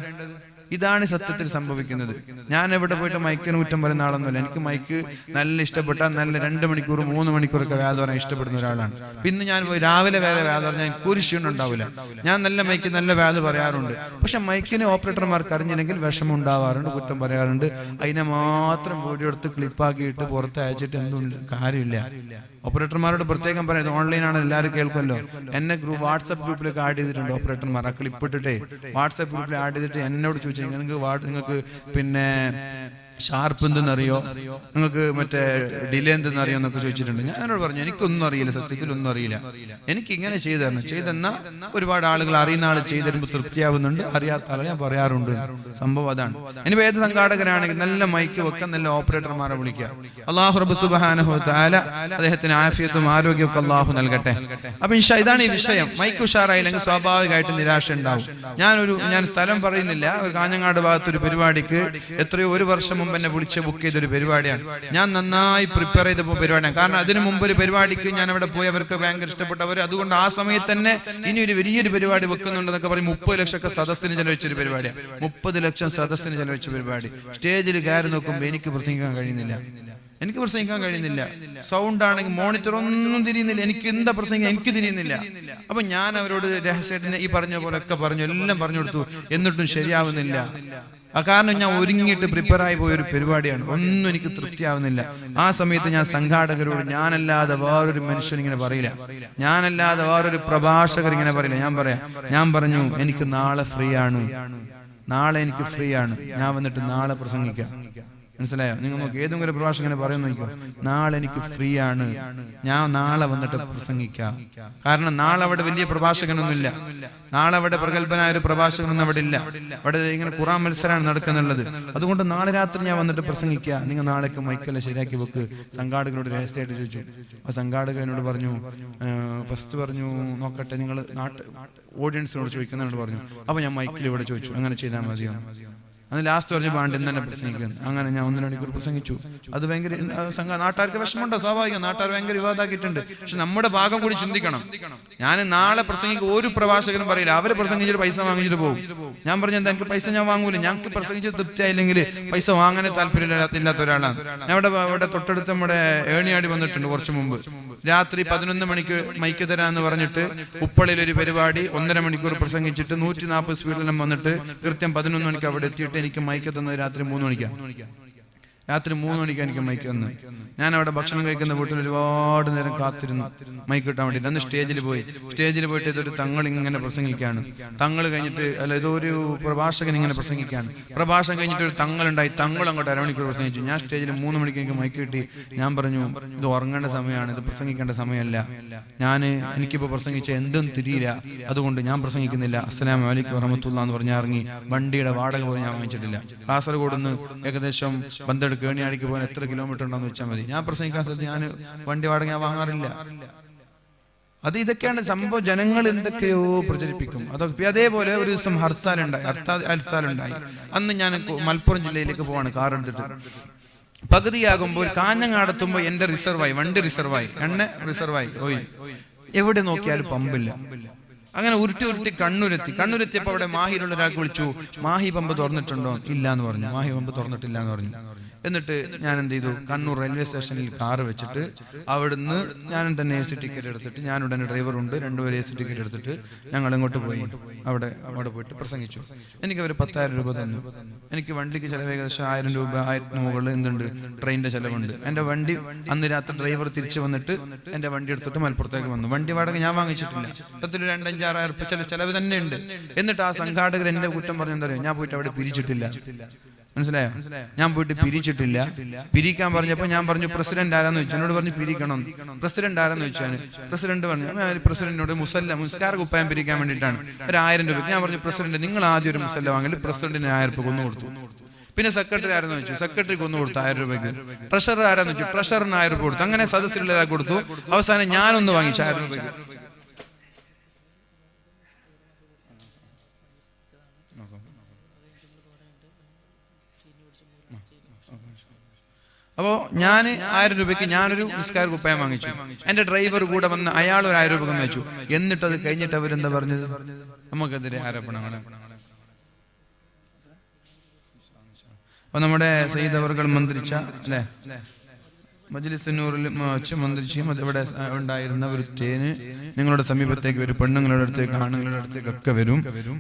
ഇതാണ് സത്യത്തിൽ സംഭവിക്കുന്നത്. ഞാൻ എവിടെ പോയിട്ട് മൈക്കിന് കുറ്റം പറയുന്ന ആളൊന്നുമില്ല. എനിക്ക് മൈക്ക് നല്ല ഇഷ്ടപ്പെട്ട, നല്ല 2 മണിക്കൂർ 3 മണിക്കൂറൊക്കെ വേദ പറയാൻ ഇഷ്ടപ്പെടുന്ന ഒരാളാണ്. പിന്നെ ഞാൻ രാവിലെ വേറെ വേദ പറഞ്ഞാൽ എനിക്ക് ഒരു ക്ഷീണം ഉണ്ടാവില്ല. ഞാൻ നല്ല മൈക്ക് നല്ല വേദ പറയാറുണ്ട്. പക്ഷെ മൈക്കിന് ഓപ്പറേറ്റർമാർക്ക് അറിഞ്ഞില്ലെങ്കിൽ വിഷമം ഉണ്ടാവാറുണ്ട്, കുറ്റം പറയാറുണ്ട്. അതിനെ മാത്രം വീഡിയോ എടുത്ത് ക്ലിപ്പാക്കിയിട്ട് പുറത്ത് അയച്ചിട്ട് എന്തുണ്ട് കാര്യമില്ല. ഓപ്പറേറ്റർമാരോട് പ്രത്യേകം പറയുന്നത്, ഓൺലൈനാണ്, എല്ലാവരും കേൾക്കുമല്ലോ. എന്നെ വാട്സ്ആപ്പ് ഗ്രൂപ്പിലേക്ക് ആഡ് ചെയ്തിട്ടുണ്ട് ഓപ്പറേറ്റർമാർ. ആ ക്ലിപ്പ് ഇട്ടിട്ടേ വാട്സ്ആപ്പ് ഗ്രൂപ്പിൽ ആഡ് ചെയ്തിട്ട് എന്നോട് ചോദിച്ചു, നിങ്ങൾക്ക് പിന്നെ ഷാർപ്പ് എന്തെന്നറിയോ, നിങ്ങൾക്ക് മറ്റേ ഡിലേ എന്തെന്നറിയോ എന്നൊക്കെ ചോദിച്ചിട്ടുണ്ട്. ഞാൻ എന്നോട് പറഞ്ഞു, എനിക്കൊന്നും അറിയില്ല, സത്യത്തിൽ ഒന്നും അറിയില്ല. എനിക്ക് ഇങ്ങനെ ചെയ്തെന്നാ ഒരുപാട് ആളുകൾ അറിയുന്ന ആൾ ചെയ്തിരുമ്പോൾ തൃപ്തിയാവുന്നുണ്ട്, അറിയാത്ത ആളെ ഞാൻ പറയാറുണ്ട്. സംഭവം അതാണ്. ഇനി ഏത് സംഘാടകരാണെങ്കിൽ നല്ല മൈക്ക് വെക്കാൻ, നല്ല ഓപ്പറേറ്റർമാരെ വിളിക്കുക. അല്ലാഹു റബ്ബ് സുബ്ഹാനഹു വ തആല അദ്ദേഹത്തിന് ആഫിയത്തും ആരോഗ്യമൊക്കെ അള്ളാഹു നൽകട്ടെ. അപ്പൊ ഇതാണ് ഈ വിഷയം. മൈക്ക് ഉഷാറായില്ലെങ്കിൽ സ്വാഭാവികമായിട്ട് നിരാശ ഉണ്ടാവും. ഞാൻ സ്ഥലം പറയുന്നില്ല, ഒരു കാഞ്ഞങ്ങാട് ഭാഗത്തൊരു പരിപാടിക്ക് എത്രയോ ഒരു വർഷം മുമ്പ് എന്നെ വിളിച്ച് ബുക്ക് ചെയ്തൊരു പരിപാടിയാണ്. ഞാൻ നന്നായി പ്രിപ്പയർ ചെയ്ത പരിപാടിയാണ്. കാരണം അതിനു മുമ്പ് ഒരു പരിപാടിക്ക് ഞാൻ അവിടെ പോയി, അവർക്ക് ഭയങ്കര ഇഷ്ടപ്പെട്ടവർ. അതുകൊണ്ട് ആ സമയത്ത് തന്നെ ഇനി ഒരു വലിയൊരു പരിപാടി വെക്കുന്നുണ്ടെന്നൊക്കെ പറയും. 30 ലക്ഷമൊക്കെ സദസ്സിന് ചെലവഴിച്ചൊരു പരിപാടിയാണ്. 30 ലക്ഷം സദസ്സിന് ചെലവഴിച്ച പരിപാടി. സ്റ്റേജിൽ കയറി നോക്കുമ്പോൾ എനിക്ക് പ്രസംഗിക്കാൻ കഴിയുന്നില്ല. സൗണ്ട് ആണെങ്കിൽ മോണിറ്റർ ഒന്നും തിരിയുന്നില്ല. എനിക്ക് എന്താ പ്രസംഗം എനിക്ക് തിരിയുന്നില്ല. അപ്പൊ ഞാൻ അവരോട് രഹസ്യത്തിന് ഈ പറഞ്ഞ പോലൊക്കെ പറഞ്ഞു, എല്ലാം പറഞ്ഞു കൊടുത്തു. എന്നിട്ടും ശരിയാവുന്നില്ല. കാരണം ഞാൻ ഒരുങ്ങിയിട്ട് പ്രിപ്പയർ ആയി പോയൊരു പരിപാടിയാണ്. ഒന്നും എനിക്ക് തൃപ്തിയാവുന്നില്ല. ആ സമയത്ത് ഞാൻ സംഘാടകരോട് ഞാനല്ലാതെ വേറൊരു മനുഷ്യൻ ഇങ്ങനെ പറയില്ല, ഞാനല്ലാതെ വേറൊരു പ്രഭാഷകർ ഇങ്ങനെ പറയില്ല. ഞാൻ പറഞ്ഞു എനിക്ക് നാളെ ഫ്രീ ആണ്, ഞാൻ വന്നിട്ട് നാളെ പ്രസംഗിക്കാം. മനസ്സിലായോ? നിങ്ങൾക്ക് ഏതെങ്കിലും പ്രഭാഷകനെ പറയുന്നു നോക്കോ, നാളെ എനിക്ക് ഫ്രീ ആണ്, ഞാൻ നാളെ വന്നിട്ട് പ്രസംഗിക്കാം. കാരണം നാളെ അവിടെ വലിയ പ്രഭാഷകനൊന്നുമില്ല, നാളെ അവിടെ പ്രഗത്ഭനായ ഒരു പ്രഭാഷകനൊന്നും അവിടെ ഇല്ല. അവിടെ ഇങ്ങനെ ഖുർആൻ മത്സരമാണ് നടക്കുന്നുള്ളത്. അതുകൊണ്ട് നാളെ രാത്രി ഞാൻ വന്നിട്ട് പ്രസംഗിക്കാം, നിങ്ങൾ നാളേക്ക് മൈക്കെല്ലാം ശരിയാക്കി വെക്ക്. സംഘാടകരോട് രഹസ്യമായിട്ട് ചോദിച്ചു. ആ സംഘാടകൻ എന്നോട് പറഞ്ഞു, ഫസ്റ്റ് പറഞ്ഞു നോക്കട്ടെ, നിങ്ങൾ ഓഡിയൻസിനോട് ചോദിക്കുന്നതിനോട് പറഞ്ഞു. അപ്പൊ ഞാൻ മൈക്കിൽ ഇവിടെ ചോദിച്ചു, അങ്ങനെ ചെയ്താൽ മതിയോ? അത് ലാസ്റ്റ് പറഞ്ഞ് പാണ്ഡ്യൻ തന്നെ പ്രസംഗിക്കുന്നു. അങ്ങനെ ഞാൻ 1-2 മണിക്കൂർ പ്രസംഗിച്ചു. അത് ഭയങ്കര നാട്ടുകാർക്ക് വിഷമമുണ്ടോ? സ്വാഭാവികം, നാട്ടുകാർ ഭയങ്കര വിവാദമാക്കിയിട്ടുണ്ട്. പക്ഷെ നമ്മുടെ ഭാഗം കൂടി ചിന്തിക്കണം. ഞാൻ നാളെ പ്രസംഗിക്കും, ഒരു പ്രഭാഷകനും പറയില്ല അവര് പ്രസംഗിച്ചിട്ട് പൈസ വാങ്ങിച്ചിട്ട് പോകും. ഞാൻ പറഞ്ഞു എന്താ, എനിക്ക് പൈസ ഞാൻ വാങ്ങൂല, ഞങ്ങൾക്ക് പ്രസംഗിച്ച് തൃപ്തിയായില്ലെങ്കിൽ പൈസ വാങ്ങാനേ താല്പര്യമില്ലാത്ത ഒരാളാണ് ഞാൻ. അവിടെ തൊട്ടടുത്ത് നമ്മുടെ ഏണിയാടി വന്നിട്ടുണ്ട് കുറച്ചു മുമ്പ്. രാത്രി 11 മണിക്ക് മൈക്ക് തരാന്ന് പറഞ്ഞിട്ട് ഉപ്പളയിൽ ഒരു പരിപാടി 1.5 മണിക്കൂർ പ്രസംഗിച്ചിട്ട് 140 സ്പീഡിലും വന്നിട്ട് കൃത്യം 11 മണിക്ക് അവിടെ എത്തിയിട്ട് എനിക്ക് മൈക്ക് തന്നത് രാത്രി 3 മണിക്കാണ്. എനിക്ക് മൈക്ക് തന്നു. ഞാൻ അവിടെ ഭക്ഷണം കഴിക്കുന്ന വീട്ടിൽ ഒരുപാട് നേരം കാത്തിരുന്നു മൈക്ക് കിട്ടാൻ വേണ്ടിയിട്ട്. അന്ന് സ്റ്റേജിൽ പോയിട്ട് ഇതൊരു തങ്ങൾ ഇങ്ങനെ പ്രസംഗിക്കുകയാണ്. തങ്ങൾ കഴിഞ്ഞിട്ട് ഇതൊരു പ്രഭാഷകൻ ഇങ്ങനെ പ്രസംഗിക്കുകയാണ്. പ്രഭാഷണം കഴിഞ്ഞിട്ട് ഒരു തങ്ങളുണ്ടായി. തങ്ങൾ അങ്ങോട്ട് 1.5 മണിക്കൂർ പ്രസംഗിച്ചു. ഞാൻ സ്റ്റേജിൽ 3 മണിക്ക് എനിക്ക് മൈക്ക് കിട്ടി. ഞാൻ പറഞ്ഞു ഇത് ഉറങ്ങേണ്ട സമയമാണ്, ഇത് പ്രസംഗിക്കേണ്ട സമയമല്ല. എനിക്കിപ്പോൾ പ്രസംഗിച്ച എന്തും തിരിയില്ല, അതുകൊണ്ട് ഞാൻ പ്രസംഗിക്കുന്നില്ല. അസ്സലാമു അലൈക്കും വറഹ്മത്തുള്ളാഹി എന്ന് പറഞ്ഞ് ഇറങ്ങി. വണ്ടിയുടെ വാടക പോലും ഞാൻ വാങ്ങിച്ചിട്ടില്ല. കാസർഗോഡ് നിന്ന് ഏകദേശം ബന്ധെടുക്കുക കേണിയാടിക്ക് പോകാൻ എത്ര കിലോമീറ്റർ ഉണ്ടെന്ന് വെച്ചാൽ മതി. ഞാൻ പ്രസംഗിക്കാൻ സ്ഥലത്ത് ഞാൻ വണ്ടി വാടക ഞാൻ വാങ്ങാറില്ല. ഇതൊക്കെയാണ് സംഭവം. ജനങ്ങൾ എന്തൊക്കെയോ പ്രചരിപ്പിക്കും. അതൊക്കെ അതേപോലെ ഒരു ദിവസം ഹർത്താലുണ്ടായി. അന്ന് ഞാൻ മലപ്പുറം ജില്ലയിലേക്ക് പോവാണ് കാർ എടുത്തിട്ട്. പകുതിയാകുമ്പോൾ കാഞ്ഞങ്ങാടെത്തുമ്പോൾ എന്റെ വണ്ടി റിസർവായി ഓയിൽ. എവിടെ നോക്കിയാലും പമ്പില്ല. അങ്ങനെ ഉരുട്ടി കണ്ണുരത്തിയപ്പോൾ അവിടെ മാഹിയിലുള്ള ഒരാൾക്ക് വിളിച്ചു, മാഹി പമ്പ് തുറന്നിട്ടുണ്ടോ? ഇല്ല എന്ന് പറഞ്ഞു. മാഹി പമ്പ് തുറന്നിട്ടില്ല എന്ന് പറഞ്ഞു. എന്നിട്ട് ഞാൻ എന്ത് ചെയ്തു, കണ്ണൂർ റെയിൽവേ സ്റ്റേഷനിൽ കാറ് വെച്ചിട്ട് അവിടുന്ന് ഞാൻ തന്നെ AC ടിക്കറ്റ് എടുത്തിട്ട്, ഞാനിവിടെ ഡ്രൈവറുണ്ട്, 2 പേര് AC ടിക്കറ്റ് എടുത്തിട്ട് ഞങ്ങൾ ഇങ്ങോട്ട് പോയി. അവിടെ പോയിട്ട് പ്രസംഗിച്ചു. എനിക്ക് അവർ 10,000 രൂപ തന്നു. എനിക്ക് വണ്ടിക്ക് ചിലവ് ഏകദേശം 1000 രൂപ, 1000 മുകളിൽ എന്തുണ്ട് ട്രെയിനിന്റെ ചിലവുണ്ട്. എന്റെ വണ്ടി അന്ന് രാത്രി ഡ്രൈവർ തിരിച്ചു വന്നിട്ട് എന്റെ വണ്ടി എടുത്തിട്ട് മലപ്പുറത്തേക്ക് വന്നു. വണ്ടി വാടക ഞാൻ വാങ്ങിച്ചിട്ടില്ല. 2-5-6,000 രൂപ ചിലവ് തന്നെ ഉണ്ട്. എന്നിട്ട് ആ സംഘാടകർ എന്റെ കുറ്റം പറഞ്ഞെന്താ അറിയോ, ഞാൻ പോയിട്ട് അവിടെ പിരിച്ചിട്ടില്ല. മനസ്സിലായോ? ഞാൻ പോയിട്ട് പിരിച്ചിട്ടില്ല. പിരിക്കാൻ പറഞ്ഞപ്പോ ഞാൻ പറഞ്ഞു പ്രസിഡന്റ് ആരാന്ന് ചോദിച്ചു. എന്നോട് പറഞ്ഞു പിരിക്കണം. പ്രസിഡന്റ് ആരാന്ന് ചോദിച്ചാൽ പ്രസിഡന്റ് പറഞ്ഞു, പ്രസിഡന്റിനോട് മുസ്കാര കുപ്പായം പിരിക്കാൻ വേണ്ടിയിട്ടാണ് 1000 രൂപ. ഞാൻ പറഞ്ഞു പ്രസിഡന്റ് നിങ്ങൾ ആദ്യം ഒരു മുസല്ല വാങ്ങിയിട്ട് പ്രസിഡന്റിന് 1000 രൂപ കൊന്നു കൊടുത്തു. പിന്നെ സെക്രട്ടറി ആരെന്ന് വെച്ചു, സെക്രട്ടറിക്ക് ഒന്ന് കൊടുത്തു 1000 രൂപയ്ക്ക്. ട്രഷറർ ആരാന്ന് വെച്ചു, ട്രഷറിന് 1000 രൂപ കൊടുത്തു. അങ്ങനെ സദസ്സിലുള്ള കൊടുത്തു. അവസാനം ഞാനൊന്ന് വാങ്ങിച്ചു 1000 രൂപയ്ക്ക്. അപ്പോ ഞാൻ 1000 രൂപയ്ക്ക് ഞാനൊരു നിസ്കാര കുപ്പായം വാങ്ങിച്ചു. എന്റെ ഡ്രൈവർ കൂടെ വന്ന് അയാൾ ഒരു 1000 രൂപ വെച്ചു. എന്നിട്ട് അത് കഴിഞ്ഞിട്ട് അവരെന്താ പറഞ്ഞത്, നമുക്കെതിരെ ആരോപണമാണ്. അപ്പൊ നമ്മുടെ സയ്യിദ് അവർകൾ മന്ത്രിച്ച അല്ലെ മജ്ലിസുന്നൂറിൽ വെച്ച് മന്ത്രിച്ചും ഇവിടെ ഉണ്ടായിരുന്ന ഒരു തേന് നിങ്ങളുടെ സമീപത്തേക്ക് വരും. പെണ്ണുങ്ങളുടെ അടുത്തേക്ക് ആണുങ്ങളുടെ അടുത്തേക്കൊക്കെ വരും.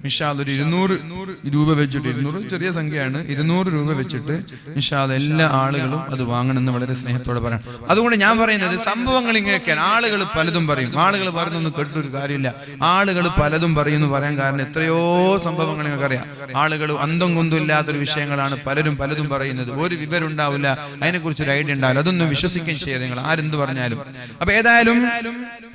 ഇൻഷാല്ലാഹ് ഒരു 200 രൂപ വെച്ചിട്ട്, 200 ചെറിയ സംഖ്യയാണ്, 200 രൂപ വെച്ചിട്ട് ഇൻഷാല്ലാഹ് എല്ലാ ആളുകളും അത് വാങ്ങണമെന്ന് വളരെ സ്നേഹത്തോടെ പറയാം. അതുകൊണ്ട് ഞാൻ പറയുന്നത് സംഭവങ്ങൾ ഇങ്ങനെയൊക്കെയാണ്. ആളുകൾ പലതും പറയും. ആളുകൾ പറയുന്നൊന്നും കേട്ടൊരു കാര്യമില്ല. ആളുകൾ പലതും പറയുന്നു പറയാൻ കാരണം എത്രയോ സംഭവങ്ങൾ നിങ്ങൾക്ക് അറിയാം. ആളുകൾ അന്തം കൊന്തും ഇല്ലാത്തൊരു വിഷയങ്ങളാണ് പലരും പലതും പറയുന്നത്. ഒരു വിവരം ഉണ്ടാവില്ല, അതിനെക്കുറിച്ച് ഒരു ഐഡിയ ഉണ്ടാവില്ല. അതൊന്നും വിശ്വസിക്കുകയും ചെയ്യാം നിങ്ങൾ ആരെന്ത് പറഞ്ഞാലും. അപ്പൊ ഏതായാലും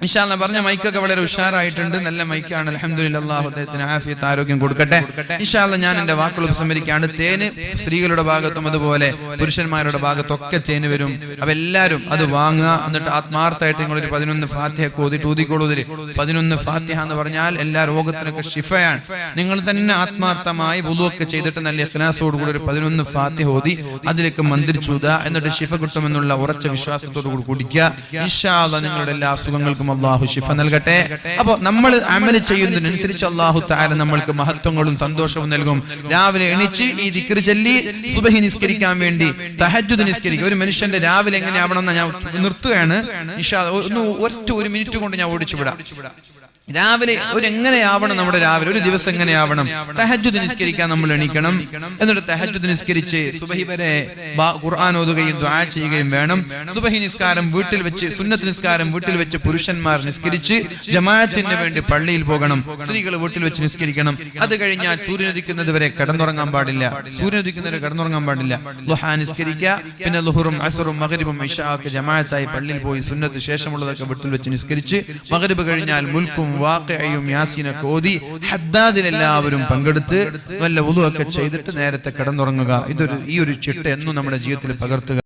ഇൻഷാ അല്ലാഹ് പറഞ്ഞ മൈക്കൊക്കെ വളരെ ഉഷാറായിട്ടുണ്ട്, നല്ല മൈക്കാണ്. അൽഹംദുലില്ലാഹ്, അല്ലാഹു അദ്ദേഹത്തിന് ആഫിയത്ത് ആരോഗ്യം കൊടുക്കട്ടെ. ഇൻഷാ അല്ലാഹ് ഞാൻ എന്റെ വാക്കുകൾ ഉപസംഹരിക്കുകയാണ്. തേന് സ്ത്രീകളുടെ ഭാഗത്തും അതുപോലെ പുരുഷന്മാരുടെ ഭാഗത്തൊക്കെ തേന് വരും. അപ്പൊ എല്ലാവരും അത് വാങ്ങുക. എന്നിട്ട് ആത്മാർത്ഥമായിട്ട് നിങ്ങളൊരു 11 ഫാത്തിഹ ഓതിട്ട് ഊതിക്കോളൂതിൽ. 11 ഫാത്തിഹ എന്ന് പറഞ്ഞാൽ എല്ലാ രോഗത്തിനൊക്കെ ശിഫയാണ്. നിങ്ങൾ തന്നെ ആത്മാർത്ഥമായി വുളൂഅൊക്കെ ചെയ്തിട്ട് നല്ല ഇഖ്ലാസോട് കൂടി ഒരു 11 ഫാത്തിഹ ഓതി അതിലേക്ക് മന്ത്രിച്ചൂത, എന്നിട്ട് ശിഫ കിട്ടുമെന്നുള്ള ഉറച്ച വിശ്വാസത്തോടു കൂടി കുടിക്കുക. ഇൻഷാ അല്ലാഹ് നിങ്ങളുടെ എല്ലാ അസുഖങ്ങൾക്കും അല്ലാഹു ശിഫ നൽകട്ടെ. അപ്പോൾ നമ്മൾ അമൽ ചെയ്യുന്നതിനനുസരിച്ച് അല്ലാഹു തആല നമ്മൾക്ക് മഹത്വങ്ങളും സന്തോഷവും നൽകും. രാവിലെ എണീച്ച് ഈ ദിക്ർ ചൊല്ലി സുബ്ഹി നിസ്കരിക്കാൻ വേണ്ടി തഹജ്ജുദ് നിസ്കരിക്കുക. ഒരു മനുഷ്യന്റെ രാവിലെ എങ്ങനെയാവണമെന്ന് ഞാൻ നിർത്തുകയാണ്. ഇൻഷാ അല്ലാഹ് ഒരു മിനിറ്റ് കൊണ്ട് ഞാൻ ഓടിച്ചു വിടാം. രാവിലെ എങ്ങനെയാവണം നമ്മുടെ രാവിലെ ഒരു ദിവസം എങ്ങനെയാവണം? തഹജ്ജുദ് നിസ്കരിക്കാൻ നമ്മൾ എണീക്കണം. എന്നിട്ട് തഹജ്ജുദ് നിസ്കരിച്ച് സുബഹി വരെ ഖുർആൻ ഓതുകയും ദുആ ചെയ്യുകയും വേണം. സുബഹി നിസ്കാരം വീട്ടിൽ വെച്ച്, സുന്നത്ത് നിസ്കാരം വീട്ടിൽ വെച്ച് പുരുഷന്മാർ നിസ്കരിച്ച് ജമാഅത്തിന് വേണ്ടി പള്ളിയിൽ പോകണം. സ്ത്രീകൾ വീട്ടിൽ വെച്ച് നിസ്കരിക്കണം. അത് കഴിഞ്ഞാൽ സൂര്യനുദിക്കുന്നത് വരെ കിടന്നുറങ്ങാൻ പാടില്ല. സൂര്യനുദിക്കുന്നവരെ കിടന്നുറങ്ങാൻ പാടില്ല. ളുഹാ നിസ്കരിക്കുക. പിന്നെ ളുഹറും അസ്റും മഗ്രിബും ഇശാ ഒക്കെ ജമാഅത്തായി പള്ളിയിൽ പോയി സുന്നത്ത് ശേഷമുള്ളതൊക്കെ വീട്ടിൽ വെച്ച് നിസ്കരിച്ച് മഗ്രിബ് കഴിഞ്ഞാൽ മുൽക്കും വാഖിഅയും യാസീനൊക്കെ ഓതി ഹദ്ദാദിൽ എല്ലാവരും പങ്കെടുത്ത് വല്ല വുളൂഅൊക്കെ ചെയ്തിട്ട് നേരത്തെ കിടന്നുറങ്ങുക. ഈ ഒരു ചിട്ട എന്നും നമ്മുടെ ജീവിതത്തിൽ പകർത്തുക.